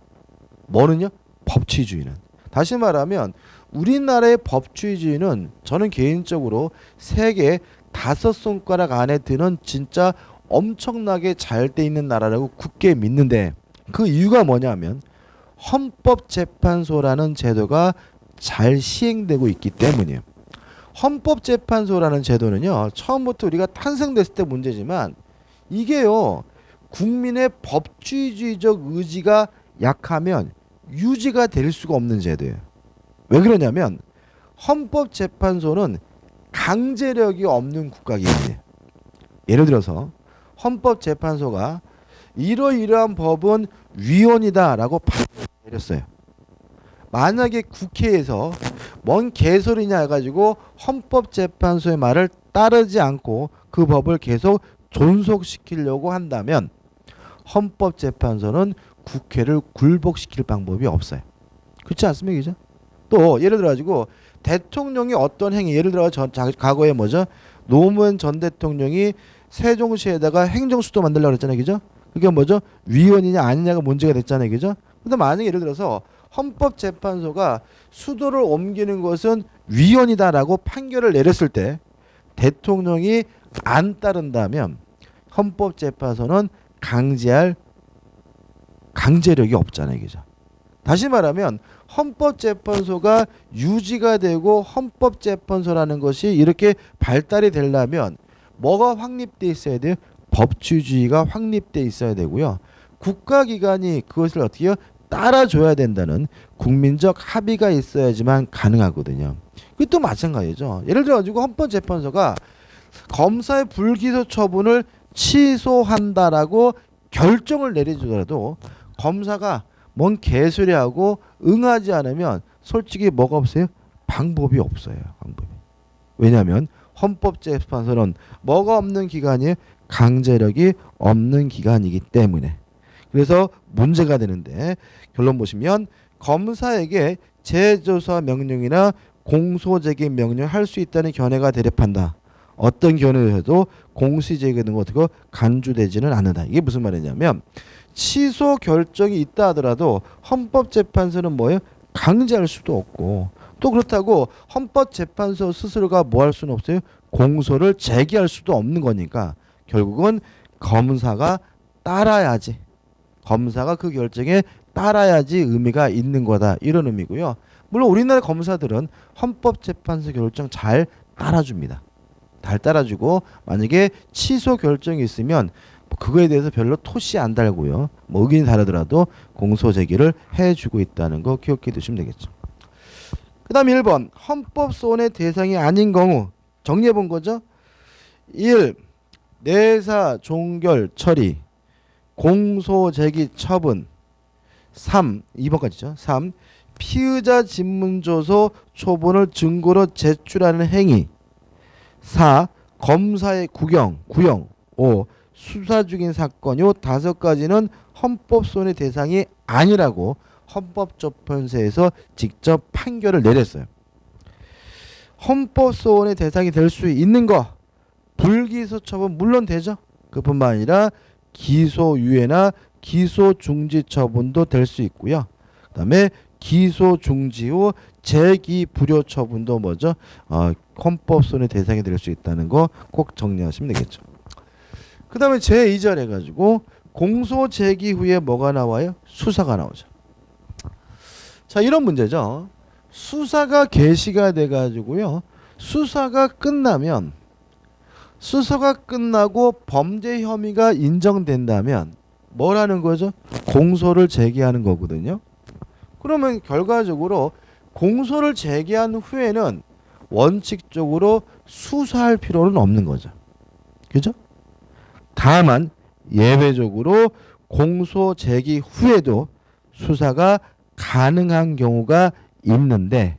뭐는요? 법치주의는. 다시 말하면 우리나라의 법치주의는 저는 개인적으로 세계 5손가락 안에 드는 진짜 엄청나게 잘 돼 있는 나라라고 굳게 믿는데 그 이유가 뭐냐면 헌법재판소라는 제도가 잘 시행되고 있기 때문이에요. 헌법재판소라는 제도는요, 처음부터 우리가 탄생됐을 때 문제지만 이게요, 국민의 법치주의적 의지가 약하면 유지가 될 수가 없는 제도예요. 왜 그러냐면 헌법재판소는 강제력이 없는 국가기관이에요. 예를 들어서 헌법재판소가 이러이러한 법은 위헌이다라고 판결을 내렸어요. 만약에 국회에서 뭔 개소리냐 해가지고 헌법재판소의 말을 따르지 않고 그 법을 계속 존속시키려고 한다면 헌법재판소는 국회를 굴복시킬 방법이 없어요. 그렇지 않습니까? 그죠? 또 예를 들어 가지고 대통령이 어떤 행위, 예를 들어 과거에 뭐죠? 노무현 전 대통령이 세종시에다가 행정수도 만들려고 했잖아요. 그죠? 그게 뭐죠? 위헌이냐 아니냐가 문제가 됐잖아요. 그죠? 근데 만약에 예를 들어서 헌법재판소가 수도를 옮기는 것은 위헌이다라고 판결을 내렸을 때 대통령이 안 따른다면 헌법재판소는 강제할 강제력이 없잖아요. 그죠? 다시 말하면 헌법재판소가 유지가 되고 헌법재판소라는 것이 이렇게 발달이 되려면 뭐가 확립돼 있어야 돼요? 법치주의가 확립돼 있어야 되고요. 국가기관이 그것을 어떻게 따라줘야 된다는 국민적 합의가 있어야지만 가능하거든요. 그것도 마찬가지죠. 예를 들어 가지고 헌법재판소가 검사의 불기소 처분을 취소한다라고 결정을 내리더라도 검사가 뭔 개소리하고 응하지 않으면 솔직히 뭐가 없어요? 방법이 없어요. 방법이. 왜냐하면 헌법재판소는 뭐가 없는 기관이에요? 강제력이 없는 기관이기 때문에. 그래서 문제가 되는데 결론 보시면 검사에게 재조사 명령이나 공소제기 명령을 할 수 있다는 견해가 대립한다. 어떤 견해에도 공시제기는 어떻게 간주되지는 않는다. 이게 무슨 말이냐면 취소 결정이 있다 하더라도 헌법재판소는 뭐예요? 강제할 수도 없고 또 그렇다고 헌법재판소 스스로가 뭐 할 수는 없어요? 공소를 제기할 수도 없는 거니까 결국은 검사가 따라야지. 검사가 그 결정에 따라야지 의미가 있는 거다. 이런 의미고요. 물론 우리나라 검사들은 헌법재판소 결정 잘 따라줍니다. 잘 따라주고 만약에 취소 결정이 있으면 그거에 대해서 별로 토시 안 달고요. 뭐 의견이 다르더라도 공소 제기를 해주고 있다는 거 기억해 두시면 되겠죠. 그 다음 1번 헌법소원의 대상이 아닌 경우 정리해 본 거죠. 1. 내사 종결 처리 공소 제기 처분 3. 2번까지죠. 3. 피의자 진문조서 초본을 증거로 제출하는 행위 4. 검사의 구형 5. 수사 중인 사건 요 5가지는 헌법소원의 대상이 아니라고 헌법재판소에서 직접 판결을 내렸어요. 헌법소원의 대상이 될 수 있는 거 불기소 처분 물론 되죠. 그뿐만 아니라 기소유예나 기소중지 처분도 될 수 있고요. 그 다음에 기소중지 후 재기불효 처분도 뭐죠? 헌법소원의 대상이 될 수 있다는 거 꼭 정리하시면 되겠죠. 그 다음에 제2절 해가지고 공소 제기 후에 뭐가 나와요? 수사가 나오죠. 자, 이런 문제죠. 수사가 개시가 돼 가지고요. 수사가 끝나고 범죄 혐의가 인정된다면 뭐라는 거죠? 공소를 제기하는 거거든요. 그러면 결과적으로 공소를 제기한 후에는 원칙적으로 수사할 필요는 없는 거죠. 그죠? 다만 예외적으로 공소 제기 후에도 수사가 가능한 경우가 있는데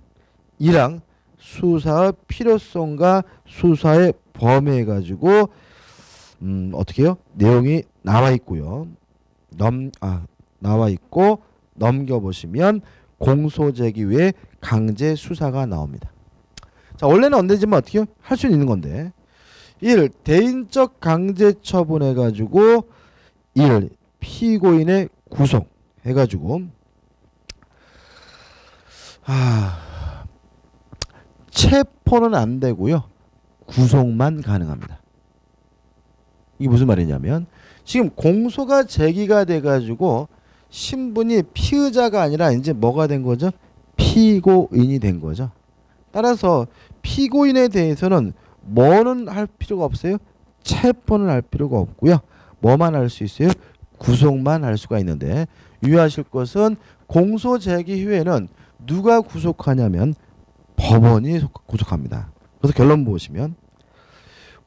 이랑 수사의 필요성과 수사의 범위해 가지고 어떻게 해요? 내용이 나와 있고요. 나와 있고 넘겨 보시면 공소 제기 후에 강제 수사가 나옵니다. 자, 원래는 언제지만 어떻게 할 수 있는 건데 1. 대인적 강제 처분해 가지고 1. 피고인의 구속 해 가지고 체포는 안 되고요. 구속만 가능합니다. 이게 무슨 말이냐면 지금 공소가 제기가 돼 가지고 신분이 피의자가 아니라 이제 뭐가 된 거죠? 피고인이 된 거죠. 따라서 피고인에 대해서는 뭐는 할 필요가 없어요? 체포는 할 필요가 없고요. 뭐만 할 수 있어요? 구속만 할 수가 있는데 유의하실 것은 공소 제기 후에는 누가 구속하냐면 법원이 구속합니다. 그래서 결론 보시면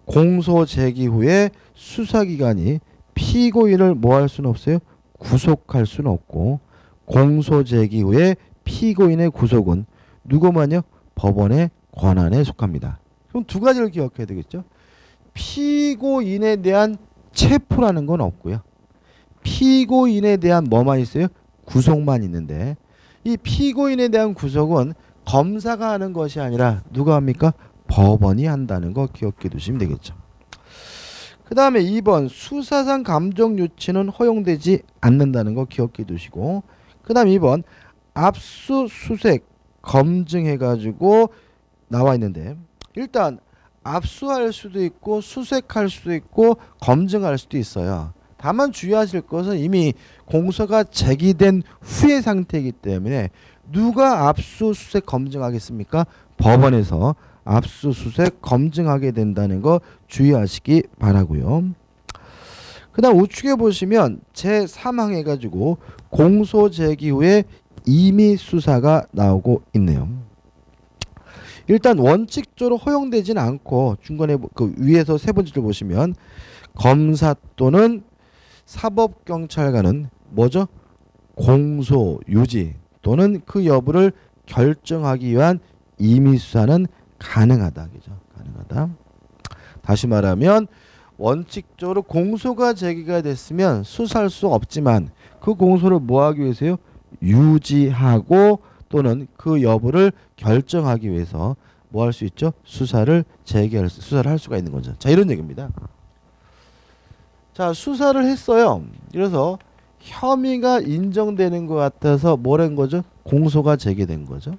공소 제기 후에 수사기관이 피고인을 뭐 할 수는 없어요? 구속할 수는 없고 공소 제기 후에 피고인의 구속은 누구만요? 법원의 권한에 속합니다. 그럼 두 가지를 기억해야 되겠죠. 피고인에 대한 체포라는 건 없고요. 피고인에 대한 뭐만 있어요? 구속만 있는데 이 피고인에 대한 구속은 검사가 하는 것이 아니라 누가 합니까? 법원이 한다는 거 기억해 두시면 되겠죠. 그 다음에 2번 수사상 감정 유치는 허용되지 않는다는 거 기억해 두시고 그 다음 2번 압수수색 검증해 가지고 나와 있는데 일단 압수할 수도 있고 수색할 수도 있고 검증할 수도 있어요. 다만 주의하실 것은 이미 공소가 제기된 후의 상태이기 때문에 누가 압수수색 검증하겠습니까? 법원에서 압수수색 검증하게 된다는 거 주의하시기 바라고요. 그 다음 우측에 보시면 제3항 해가지고 공소 제기 후에 임의 수사가 나오고 있네요. 일단 원칙적으로 허용되지는 않고 중간에 그 위에서 세 번째를 보시면 검사 또는 사법경찰관은 뭐죠? 공소 유지 또는 그 여부를 결정하기 위한 임의수사는 가능하다. 그죠? 가능하다. 다시 말하면 원칙적으로 공소가 제기가 됐으면 수사할 수 없지만 그 공소를 뭐 하기 위해서요? 유지하고 또는 그 여부를 결정하기 위해서 뭐 할 수 있죠? 수사를 할 수가 있는 거죠. 자, 이런 얘기입니다. 자, 수사를 했어요. 그래서 혐의가 인정되는 것 같아서 뭐란 거죠? 공소가 제기된 거죠.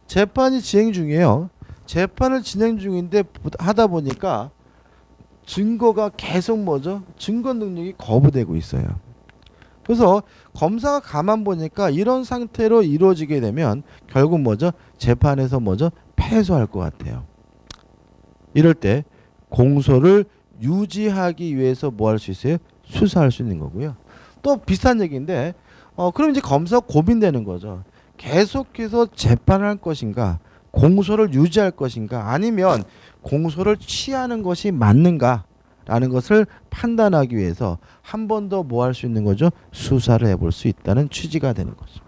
재판이 진행 중이에요. 재판을 진행 중인데 하다 보니까 증거가 계속 뭐죠? 증거 능력이 거부되고 있어요. 그래서 검사가 가만 보니까 이런 상태로 이루어지게 되면 결국 뭐죠? 재판에서 뭐죠? 패소할 것 같아요. 이럴 때 공소를 유지하기 위해서 뭐 할 수 있어요? 수사할 수 있는 거고요. 또 비슷한 얘기인데 그럼 이제 검사가 고민되는 거죠. 계속해서 재판할 것인가 공소를 유지할 것인가 아니면 공소를 취하는 것이 맞는가라는 것을 판단하기 위해서 한 번 더 뭐 할 수 있는 거죠? 수사를 해볼 수 있다는 취지가 되는 거죠.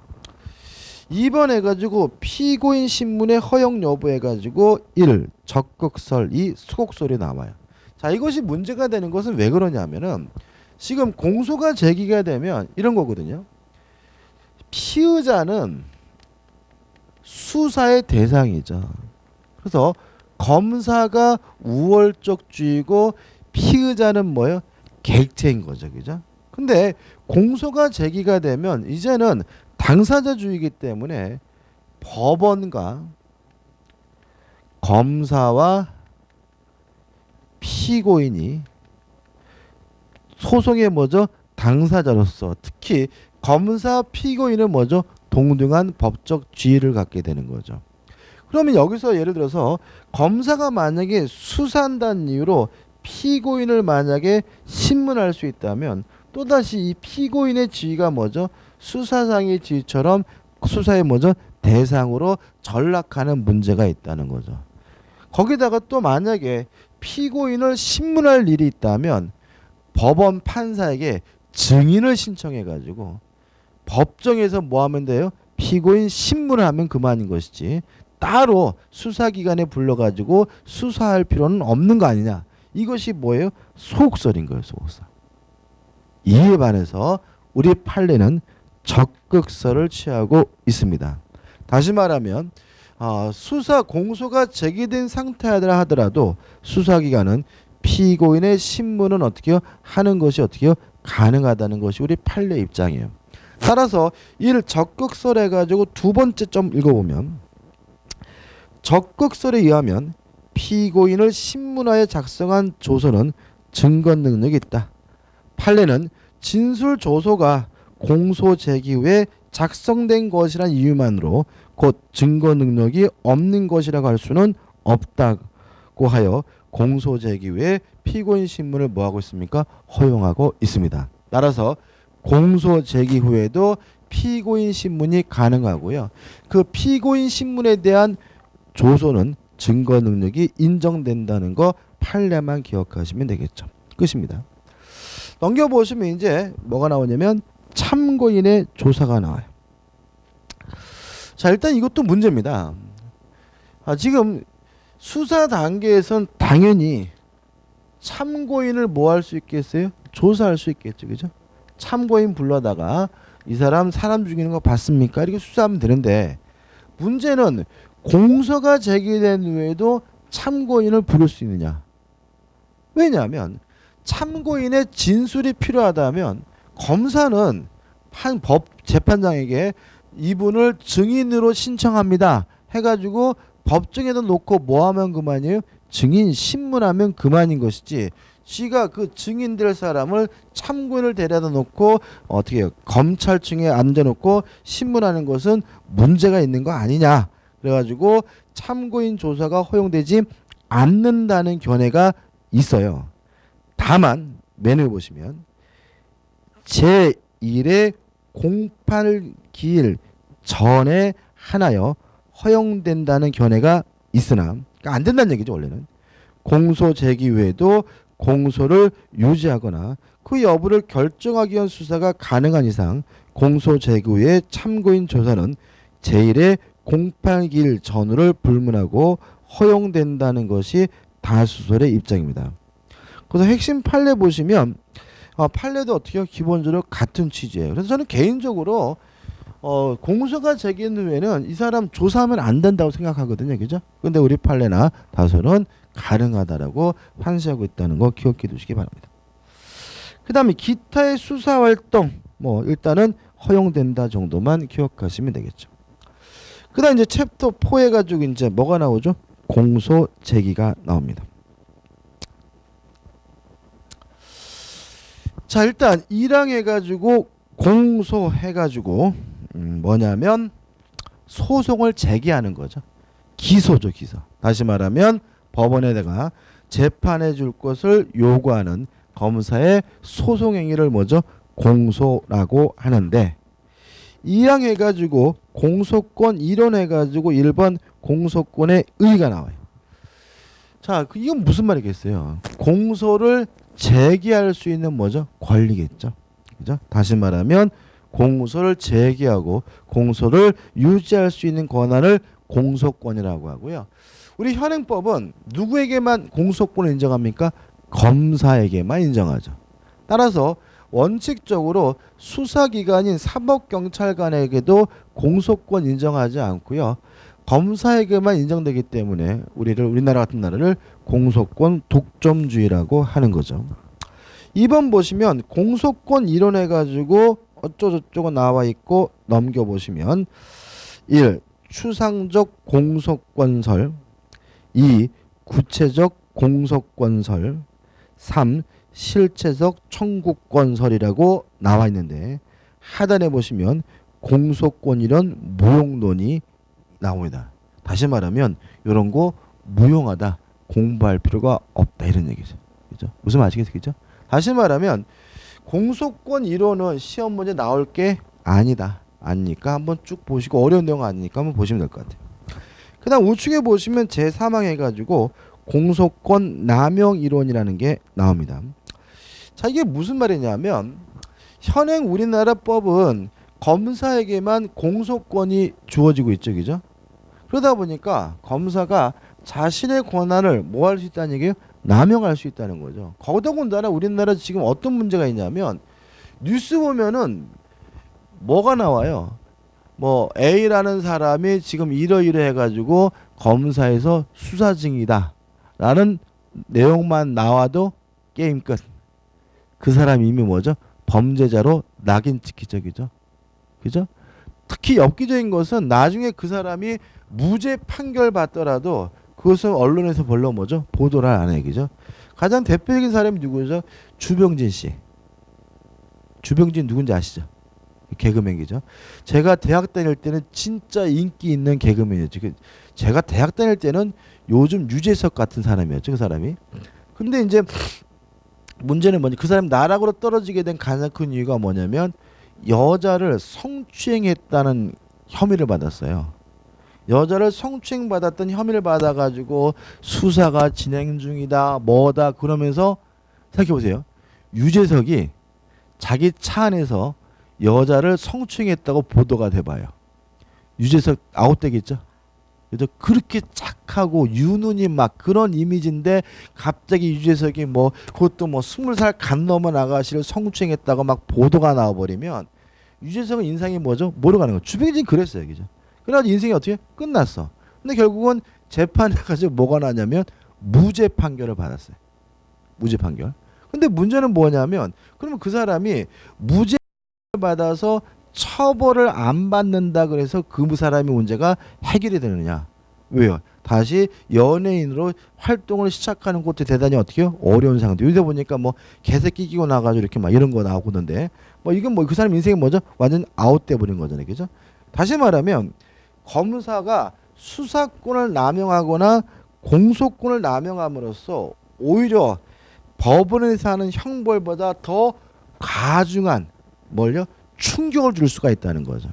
2번 해가지고 피고인 신문의 허용 여부 해가지고 1. 적극설 2. 수곡설이 나와요. 자, 이것이 문제가 되는 것은 왜 그러냐면은 지금 공소가 제기가 되면 이런 거거든요. 피의자는 수사의 대상이죠. 그래서 검사가 우월적주의고 피의자는 뭐예요? 객체인 거죠. 그죠? 근데 공소가 제기가 되면 이제는 당사자주의이기 때문에 법원과 검사와 피고인이 소송의 뭐죠? 당사자로서 특히 검사 피고인은 뭐죠? 동등한 법적 지위를 갖게 되는 거죠. 그러면 여기서 예를 들어서 검사가 만약에 수사한다는 이유로 피고인을 만약에 신문할 수 있다면 또다시 이 피고인의 지위가 뭐죠? 수사상의 지위처럼 수사의 뭐죠? 대상으로 전락하는 문제가 있다는 거죠. 거기다가 또 만약에 피고인을 신문할 일이 있다면 법원 판사에게 증인을 신청해 가지고 법정에서 뭐 하면 돼요? 피고인 신문을 하면 그만인 것이지 따로 수사기관에 불러가지고 수사할 필요는 없는 거 아니냐. 이것이 뭐예요? 소극설인 거예요. 소극설. 이에 반해서 우리 판례는 적극설을 취하고 있습니다. 다시 말하면 수사 공소가 제기된 상태라 하더라도 수사기관은 피고인의 신문은 어떻게 하는 것이 어떻게 가능하다는 것이 우리 판례 입장이에요. 따라서 이를 적극설 해가지고 두 번째 점 읽어보면 적극설에 의하면 피고인을 신문하여 작성한 조서는 증거 능력이 있다. 판례는 진술 조서가 공소 제기 후에 작성된 것이란 이유만으로 곧 증거 능력이 없는 것이라고 할 수는 없다고 하여 공소 제기 후에 피고인 신문을 뭐하고 있습니까? 허용하고 있습니다. 따라서 공소 제기 후에도 피고인 신문이 가능하고요. 그 피고인 신문에 대한 조서는 증거 능력이 인정된다는 거 판례만 기억하시면 되겠죠. 끝입니다. 넘겨보시면 이제 뭐가 나오냐면 참고인의 조사가 나와요. 자, 일단 이것도 문제입니다. 지금 수사 단계에선 당연히 참고인을 뭐 할 수 있겠어요? 조사할 수 있겠죠. 그죠? 참고인 불러다가 이 사람 죽이는 거 봤습니까? 이렇게 수사하면 되는데 문제는 공소가 제기된 후에도 참고인을 부를 수 있느냐? 왜냐하면 참고인의 진술이 필요하다면 검사는 한 법 재판장에게 이분을 증인으로 신청합니다 해가지고 법정에다 놓고 뭐 하면 그만이에요? 증인 신문하면 그만인 것이지 지가 그 증인 될 사람을 참고인을 데려다 놓고 어떻게 해요? 검찰청에 앉아놓고 신문하는 것은 문제가 있는 거 아니냐. 그래가지고 참고인 조사가 허용되지 않는다는 견해가 있어요. 다만 메뉴 보시면 제1의 공판기일 전에 하나여 허용된다는 견해가 있으나 그러니까 안 된다는 얘기죠. 원래는 공소 제기 후에도 공소를 유지하거나 그 여부를 결정하기 위한 수사가 가능한 이상 공소 제기 후에 참고인 조사는 제1의 공판기일 전후를 불문하고 허용된다는 것이 다수설의 입장입니다. 그래서 핵심 판례 보시면 판례도 어떻게 기본적으로 같은 취지예요. 그래서 저는 개인적으로 공소가 제기된 후에는 이 사람 조사하면 안 된다고 생각하거든요. 그죠? 근데 우리 판례나 다수는 가능하다라고 판시하고 있다는 거 기억해 두시기 바랍니다. 그 다음에 기타의 수사활동 일단은 허용된다 정도만 기억하시면 되겠죠. 그 다음 이제 챕터 4 해가지고 이제 뭐가 나오죠? 공소 제기가 나옵니다. 자, 일단 1항 해가지고 공소 해가지고 뭐냐면 소송을 제기하는 거죠. 기소죠, 기소. 다시 말하면 법원에다가 재판해 줄 것을 요구하는 검사의 소송 행위를 뭐죠? 공소라고 하는데 2항 해가지고 공소권 이론 해가지고 1번 공소권의 의의가 나와요. 자, 이건 무슨 말이겠어요? 공소를 제기할 수 있는 뭐죠? 권리겠죠. 그죠? 다시 말하면 공소를 제기하고 공소를 유지할 수 있는 권한을 공소권이라고 하고요. 우리 현행법은 누구에게만 공소권을 인정합니까? 검사에게만 인정하죠. 따라서 원칙적으로 수사기관인 사법경찰관에게도 공소권 인정하지 않고요. 검사에게만 인정되기 때문에 우리나라 같은 나라를 공소권 독점주의라고 하는 거죠. 2번 보시면 공소권 이론해 가지고 어쩌고저쩌고 나와 있고 넘겨보시면 1. 추상적 공소권설 2. 구체적 공소권설 3. 실체적 청구권설이라고 나와 있는데 하단에 보시면 공소권 이론 무용론이 나옵니다. 다시 말하면 이런 거 무용하다, 공부할 필요가 없다 이런 얘기죠. 그죠? 무슨 말이겠죠? 다시 말하면 공소권 이론은 시험 문제 나올 게 아니다. 아니니까 한번 쭉 보시고 어려운 내용 아니니까 한번 보시면 될 것 같아요. 그 다음 우측에 보시면 제3항 해가지고 공소권 남용 이론이라는 게 나옵니다. 자, 이게 무슨 말이냐면 현행 우리나라 법은 검사에게만 공소권이 주어지고 있죠. 그죠? 그러다 보니까 검사가 자신의 권한을 뭐 할 수 있다는 얘기예요? 남용할 수 있다는 거죠. 더군다나 우리나라 지금 어떤 문제가 있냐면 뉴스 보면은 뭐가 나와요? 뭐 A라는 사람이 지금 이러이러 해가지고 검사에서 수사 중이다 라는 내용만 나와도 게임 끝. 그 사람이 이미 뭐죠? 범죄자로 낙인 찍히죠. 그죠? 그죠? 특히 엽기적인 것은 나중에 그 사람이 무죄 판결 받더라도 그것은 언론에서 별로 뭐죠? 보도를 안 해요. 그죠? 가장 대표적인 사람이 누구죠? 주병진 씨. 주병진 누군지 아시죠? 개그맨이죠. 제가 대학 다닐 때는 진짜 인기 있는 개그맨이었죠. 제가 대학 다닐 때는 요즘 유재석 같은 사람이었죠. 그 사람이. 근데 이제 문제는 뭐냐? 그 사람이 나락으로 떨어지게 된 가장 큰 이유가 뭐냐면 여자를 성추행했다는 혐의를 받았어요. 여자를 성추행받았던 혐의를 받아가지고 수사가 진행 중이다 뭐다 그러면서 생각해보세요. 유재석이 자기 차 안에서 여자를 성추행했다고 보도가 돼봐요. 유재석 아웃되겠죠? 그래서 그렇게 착하고 유눈이 막 그런 이미지인데 갑자기 유재석이 뭐 그것도 뭐 20살 간 넘은 아가씨를 성추행했다고 막 보도가 나와버리면 유재석은 인상이 뭐죠? 뭐로 가는 거예요? 주병진 그랬어요. 그죠? 그래가지고 인생이 어떻게 끝났어. 근데 결국은 재판해가지고 뭐가 나냐면 무죄 판결을 받았어요. 무죄 판결. 근데 문제는 뭐냐면 그러면 그 사람이 무죄 받아서 처벌을 안 받는다 그래서 그 사람이 문제가 해결이 되느냐? 왜요? 다시 연예인으로 활동을 시작하는 것도 대단히 어떻게요? 어려운 상황도. 요새 보니까 뭐 개새끼 끼고 나가지고 이렇게 막 이런 거 나오는데 뭐 이건 뭐 그 사람 인생이 뭐죠? 완전 아웃돼 버린 거잖아요, 그죠? 다시 말하면 검사가 수사권을 남용하거나 공소권을 남용함으로써 오히려 법원에서 하는 형벌보다 더 가중한 뭘요? 충격을 줄 수가 있다는 거죠.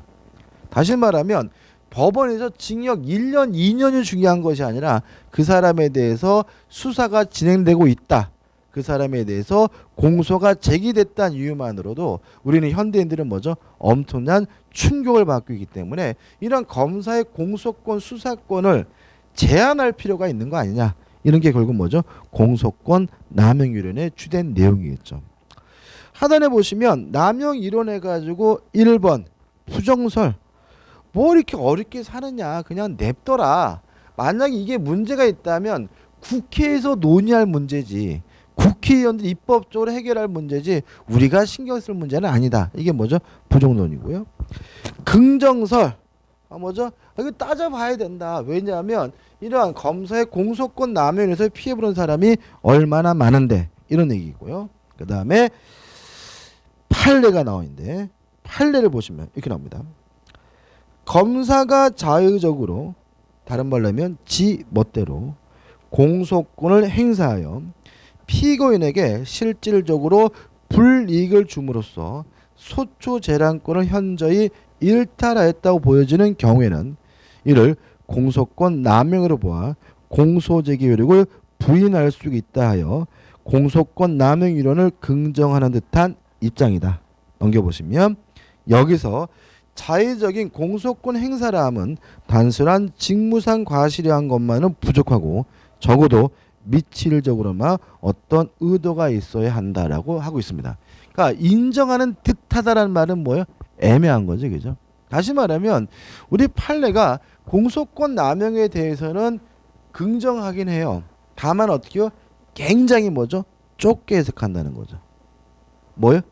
다시 말하면 법원에서 징역 1년, 2년이 중요한 것이 아니라 그 사람에 대해서 수사가 진행되고 있다. 그 사람에 대해서 공소가 제기됐다는 이유만으로도 우리는 현대인들은 뭐죠? 엄청난 충격을 받고 있기 때문에 이런 검사의 공소권, 수사권을 제한할 필요가 있는 거 아니냐. 이런 게 결국 뭐죠? 공소권 남용 이론의 주된 내용이겠죠. 하단에 보시면 남용 이론해 가지고 1번 부정설. 뭐 이렇게 어렵게 사느냐. 그냥 냅둬라. 만약에 이게 문제가 있다면 국회에서 논의할 문제지. 국회의원들이 입법적으로 해결할 문제지 우리가 신경 쓸 문제는 아니다. 이게 뭐죠? 부정론이고요. 긍정설. 뭐죠? 이거 따져봐야 된다. 왜냐하면 이러한 검사의 공소권 남용에서 피해보는 사람이 얼마나 많은데 이런 얘기고요. 그 다음에 판례가 나와 있는데 판례를 보시면 이렇게 나옵니다. 검사가 자의적으로 다른 말로 하면 지 멋대로 공소권을 행사하여 피고인에게 실질적으로 불이익을 줌으로써 소초재량권을 현저히 일탈하였다고 보여지는 경우에는 이를 공소권 남용으로 보아 공소제기 효력을 부인할 수 있다 하여 공소권 남용 이론을 긍정하는 듯한 입장이다. 넘겨보시면 여기서 자의적인 공소권 행사라 함은 단순한 직무상 과실한 것만은 부족하고 적어도 미칠적으로만 어떤 의도가 있어야 한다라고 하고 있습니다. 그러니까 인정하는 듯하다라는 말은 뭐예요? 애매한 거죠, 그죠? 다시 말하면 우리 판례가 공소권 남용에 대해서는 긍정하긴 해요. 다만 어떻게요? 굉장히 뭐죠? 좁게 해석한다는 거죠. 뭐예요?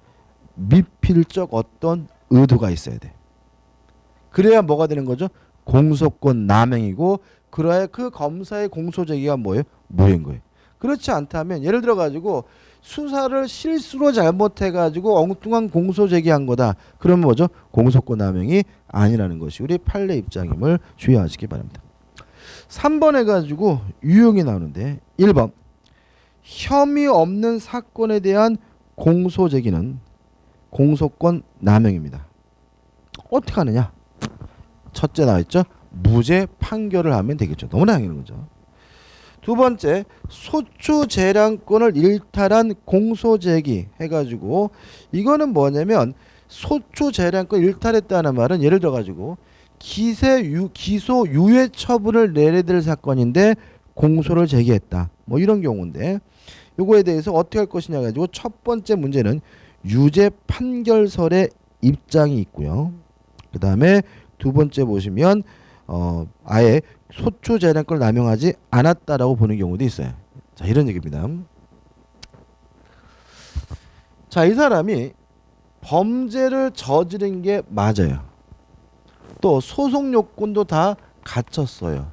미필적 어떤 의도가 있어야 돼. 그래야 뭐가 되는 거죠? 공소권 남용이고 그래야 그 검사의 공소제기가 뭐예요? 무효인 거예요. 그렇지 않다면 예를 들어 가지고 수사를 실수로 잘못해 가지고 엉뚱한 공소 제기한 거다. 그러면 뭐죠? 공소권 남용이 아니라는 것이 우리 판례 입장임을 주의하시기 바랍니다. 3번 해가지고 유형이 나오는데 1번 혐의 없는 사건에 대한 공소 제기는 공소권 남용입니다. 어떻게 하느냐? 첫째 나와있죠. 무죄 판결을 하면 되겠죠. 너무나 당연한 거죠. 두 번째 소추 재량권을 일탈한 공소 제기 해가지고 이거는 뭐냐면 소추 재량권 일탈했다는 말은 예를 들어 가지고 기소 유예 처분을 내려야 될 사건인데 공소를 제기했다. 뭐 이런 경우인데 요거에 대해서 어떻게 할 것이냐 가지고 첫 번째 문제는 유죄 판결설의 입장이 있고요. 그 다음에 두 번째 보시면 아예 소추 재량권을 남용하지 않았다라고 보는 경우도 있어요. 자, 이런 얘기입니다. 자, 이 사람이 범죄를 저지른 게 맞아요. 또 소송 요건도 다 갖췄어요.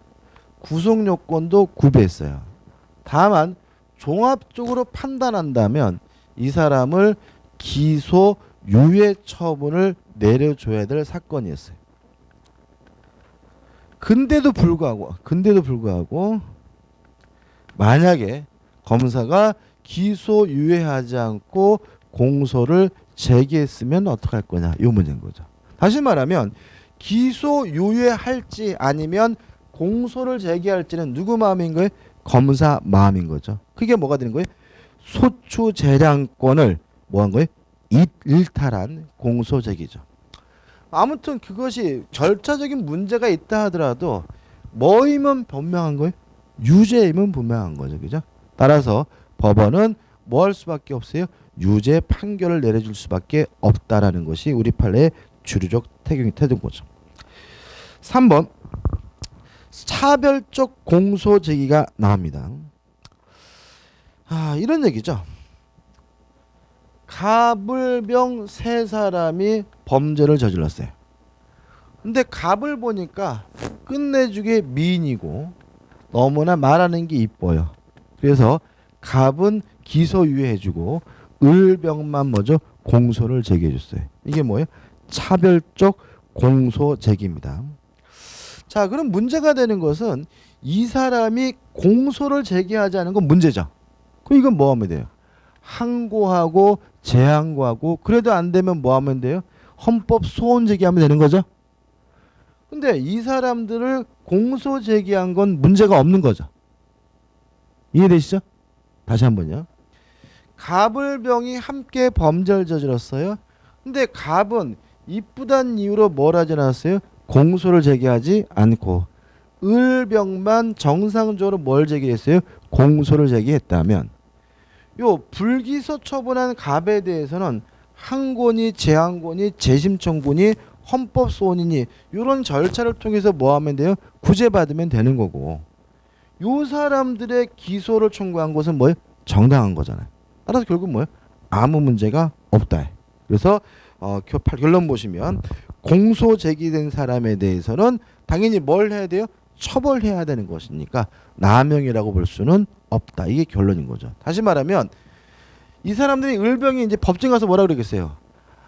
구속 요건도 구비했어요. 다만 종합적으로 판단한다면 이 사람을 기소 유예 처분을 내려줘야 될 사건이었어요. 근데도 불구하고 만약에 검사가 기소 유예하지 않고 공소를 제기했으면 어떡할 거냐, 이 문제인 거죠. 다시 말하면 기소 유예할지 아니면 공소를 제기할지는 누구 마음인 거예요? 검사 마음인 거죠. 그게 뭐가 되는 거예요? 소추 재량권을 뭐 한 거예요? 일탈한 공소 제기죠. 아무튼 그것이 절차적인 문제가 있다 하더라도 뭐이면 분명한 거예요? 유죄이면 분명한 거죠. 그죠? 따라서 법원은 뭐 할 수밖에 없어요? 유죄 판결을 내려줄 수밖에 없다라는 것이 우리 판례의 주류적 태경이 되는 거죠. 3번 차별적 공소 제기가 나옵니다. 이런 얘기죠. 갑을병 세 사람이 범죄를 저질렀어요. 근데 갑을 보니까 끝내주게 미인이고 너무나 말하는 게 이뻐요. 그래서 갑은 기소유예해주고 을병만 뭐죠? 공소를 제기해줬어요. 이게 뭐예요? 차별적 공소 제기입니다. 자, 그럼 문제가 되는 것은 이 사람이 공소를 제기하지 않은 건 문제죠. 그럼 이건 뭐 하면 돼요? 항고하고 재항고하고 그래도 안 되면 뭐 하면 돼요? 헌법 소원 제기하면 되는 거죠. 근데 이 사람들을 공소 제기한 건 문제가 없는 거죠. 이해되시죠? 다시 한번요. 갑을병이 함께 범죄를 저질렀어요. 근데 갑은 이쁘단 이유로 뭘 하지 않았어요? 공소를 제기하지 않고 을병만 정상적으로 뭘 제기했어요? 공소를 제기했다면 요 불기소 처분한 갑에 대해서는 항고니 재항고니 재심청구니 헌법소원이니 이런 절차를 통해서 뭐 하면 돼요? 구제받으면 되는 거고 요 사람들의 기소를 청구한 것은 뭐예요? 정당한 거잖아요. 따라서 결국 뭐예요? 아무 문제가 없다. 그래서 결론 보시면 공소 제기된 사람에 대해서는 당연히 뭘 해야 돼요? 처벌해야 되는 것이니까 남용이라고 볼 수는 없다. 이게 결론인 거죠. 다시 말하면 이 사람들이 을병이 이제 법정 가서 뭐라 그러겠어요?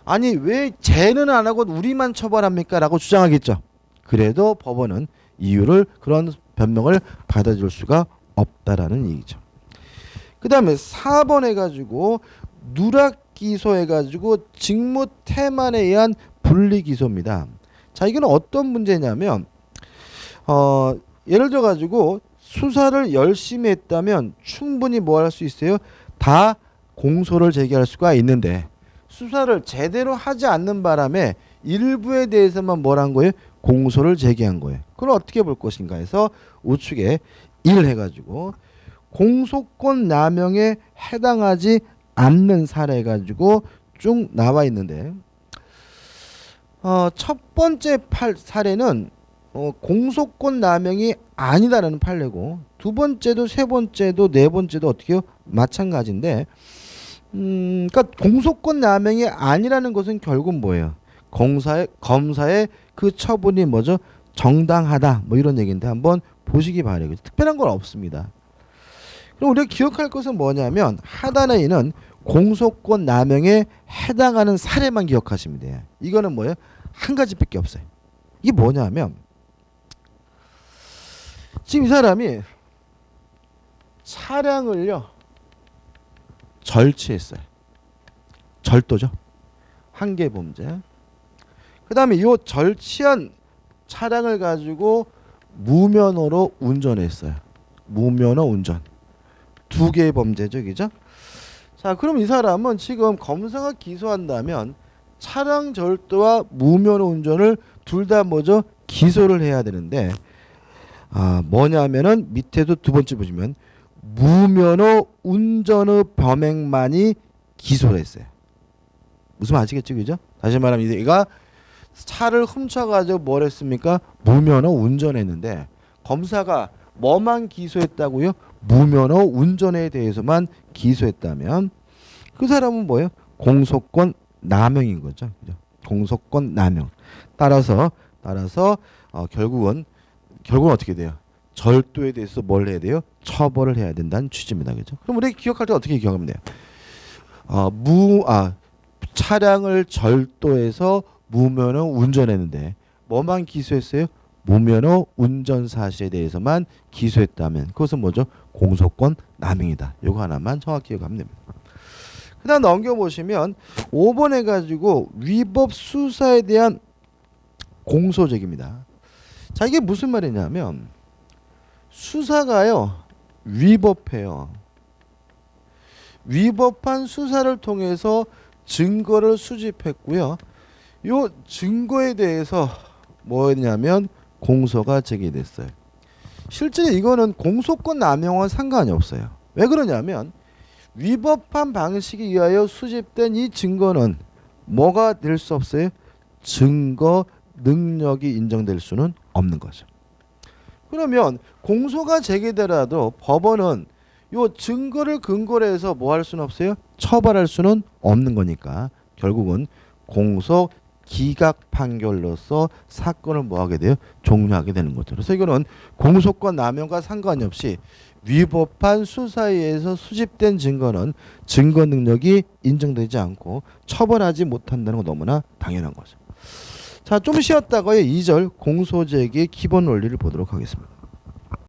아니 왜 쟤는 안 하고 우리만 처벌합니까? 라고 주장하겠죠. 그래도 법원은 이유를 그런 변명을 받아줄 수가 없다라는 얘기죠. 그 다음에 4번 해가지고 누락 기소해가지고 직무 태만에 의한 분리 기소입니다. 자, 이건 어떤 문제냐면 예를 들어 가지고 수사를 열심히 했다면 충분히 뭐 할 수 있어요? 다 공소를 제기할 수가 있는데 수사를 제대로 하지 않는 바람에 일부에 대해서만 뭘 한 거예요? 공소를 제기한 거예요. 그걸 어떻게 볼 것인가 해서 우측에 1 해가지고 공소권 남용에 해당하지 않는 사례 가지고 쭉 나와 있는데 첫 번째 사례는 공소권 남용이 아니다라는 판례고 두 번째도 세 번째도 네 번째도 어떻게요? 마찬가지인데 그러니까 공소권 남용이 아니라는 것은 결국 뭐예요? 검사의 그 처분이 뭐죠? 정당하다 뭐 이런 얘기인데 한번 보시기 바래요. 특별한 건 없습니다. 그럼 우리가 기억할 것은 뭐냐면 하단에 있는 공소권 남용에 해당하는 사례만 기억하시면 돼요. 이거는 뭐예요? 한 가지밖에 없어요. 이게 뭐냐면 지금 이 사람이 차량을요 절취했어요. 절도죠. 한계 범죄. 그 다음에 이 절취한 차량을 가지고 무면허로 운전했어요. 무면허 운전. 두 개의 범죄죠, 그죠? 자, 그럼 이 사람은 지금 검사가 기소한다면 차량 절도와 무면허 운전을 둘 다 뭐죠? 기소를 해야 되는데 뭐냐면은 밑에도 두 번째 보시면 무면허 운전의 범행만이 기소를 했어요. 무슨 말 아시겠죠, 그죠? 다시 말하면 얘가 차를 훔쳐가지고 뭘 했습니까? 무면허 운전했는데 검사가 뭐만 기소했다고요? 무면허 운전에 대해서만 기소했다면 그 사람은 뭐예요? 공소권 남용인 거죠. 그죠? 공소권 남용. 따라서 결국은 어떻게 돼요? 절도에 대해서 뭘 해야 돼요? 처벌을 해야 된다는 취지입니다. 그죠? 그럼 우리 기억할 때 어떻게 기억하면 돼요? 차량을 절도해서 무면허 운전했는데 뭐만 기소했어요? 무면허 운전 사실에 대해서만 기소했다면 그것은 뭐죠? 공소권 남용이다. 이거 하나만 정확히 기억하면 됩니다. 그 다음 넘겨보시면 5번 해가지고 위법 수사에 대한 공소적입니다. 자, 이게 무슨 말이냐면 수사가요 위법해요. 위법한 수사를 통해서 증거를 수집했고요. 요 증거에 대해서 뭐였냐면 공소가 제기됐어요. 실제 이거는 공소권 남용과 상관이 없어요. 왜 그러냐면 위법한 방식에 의하여 수집된 이 증거는 뭐가 될 수 없어요? 증거 능력이 인정될 수는 없는 거죠. 그러면 공소가 제기되더라도 법원은 요 증거를 근거로 해서 뭐 할 수는 없어요? 처벌할 수는 없는 거니까 결국은 공소 기각 판결로서 사건을 뭐하게 돼요? 종료하게 되는 거죠. 그래서 이거는 공소권 남용과 상관이 없이 위법한 수사에 의해서 수집된 증거는 증거 능력이 인정되지 않고 처벌하지 못한다는 거 너무나 당연한 거죠. 자, 좀 쉬었다가요 2절 공소제기의 기본 원리를 보도록 하겠습니다.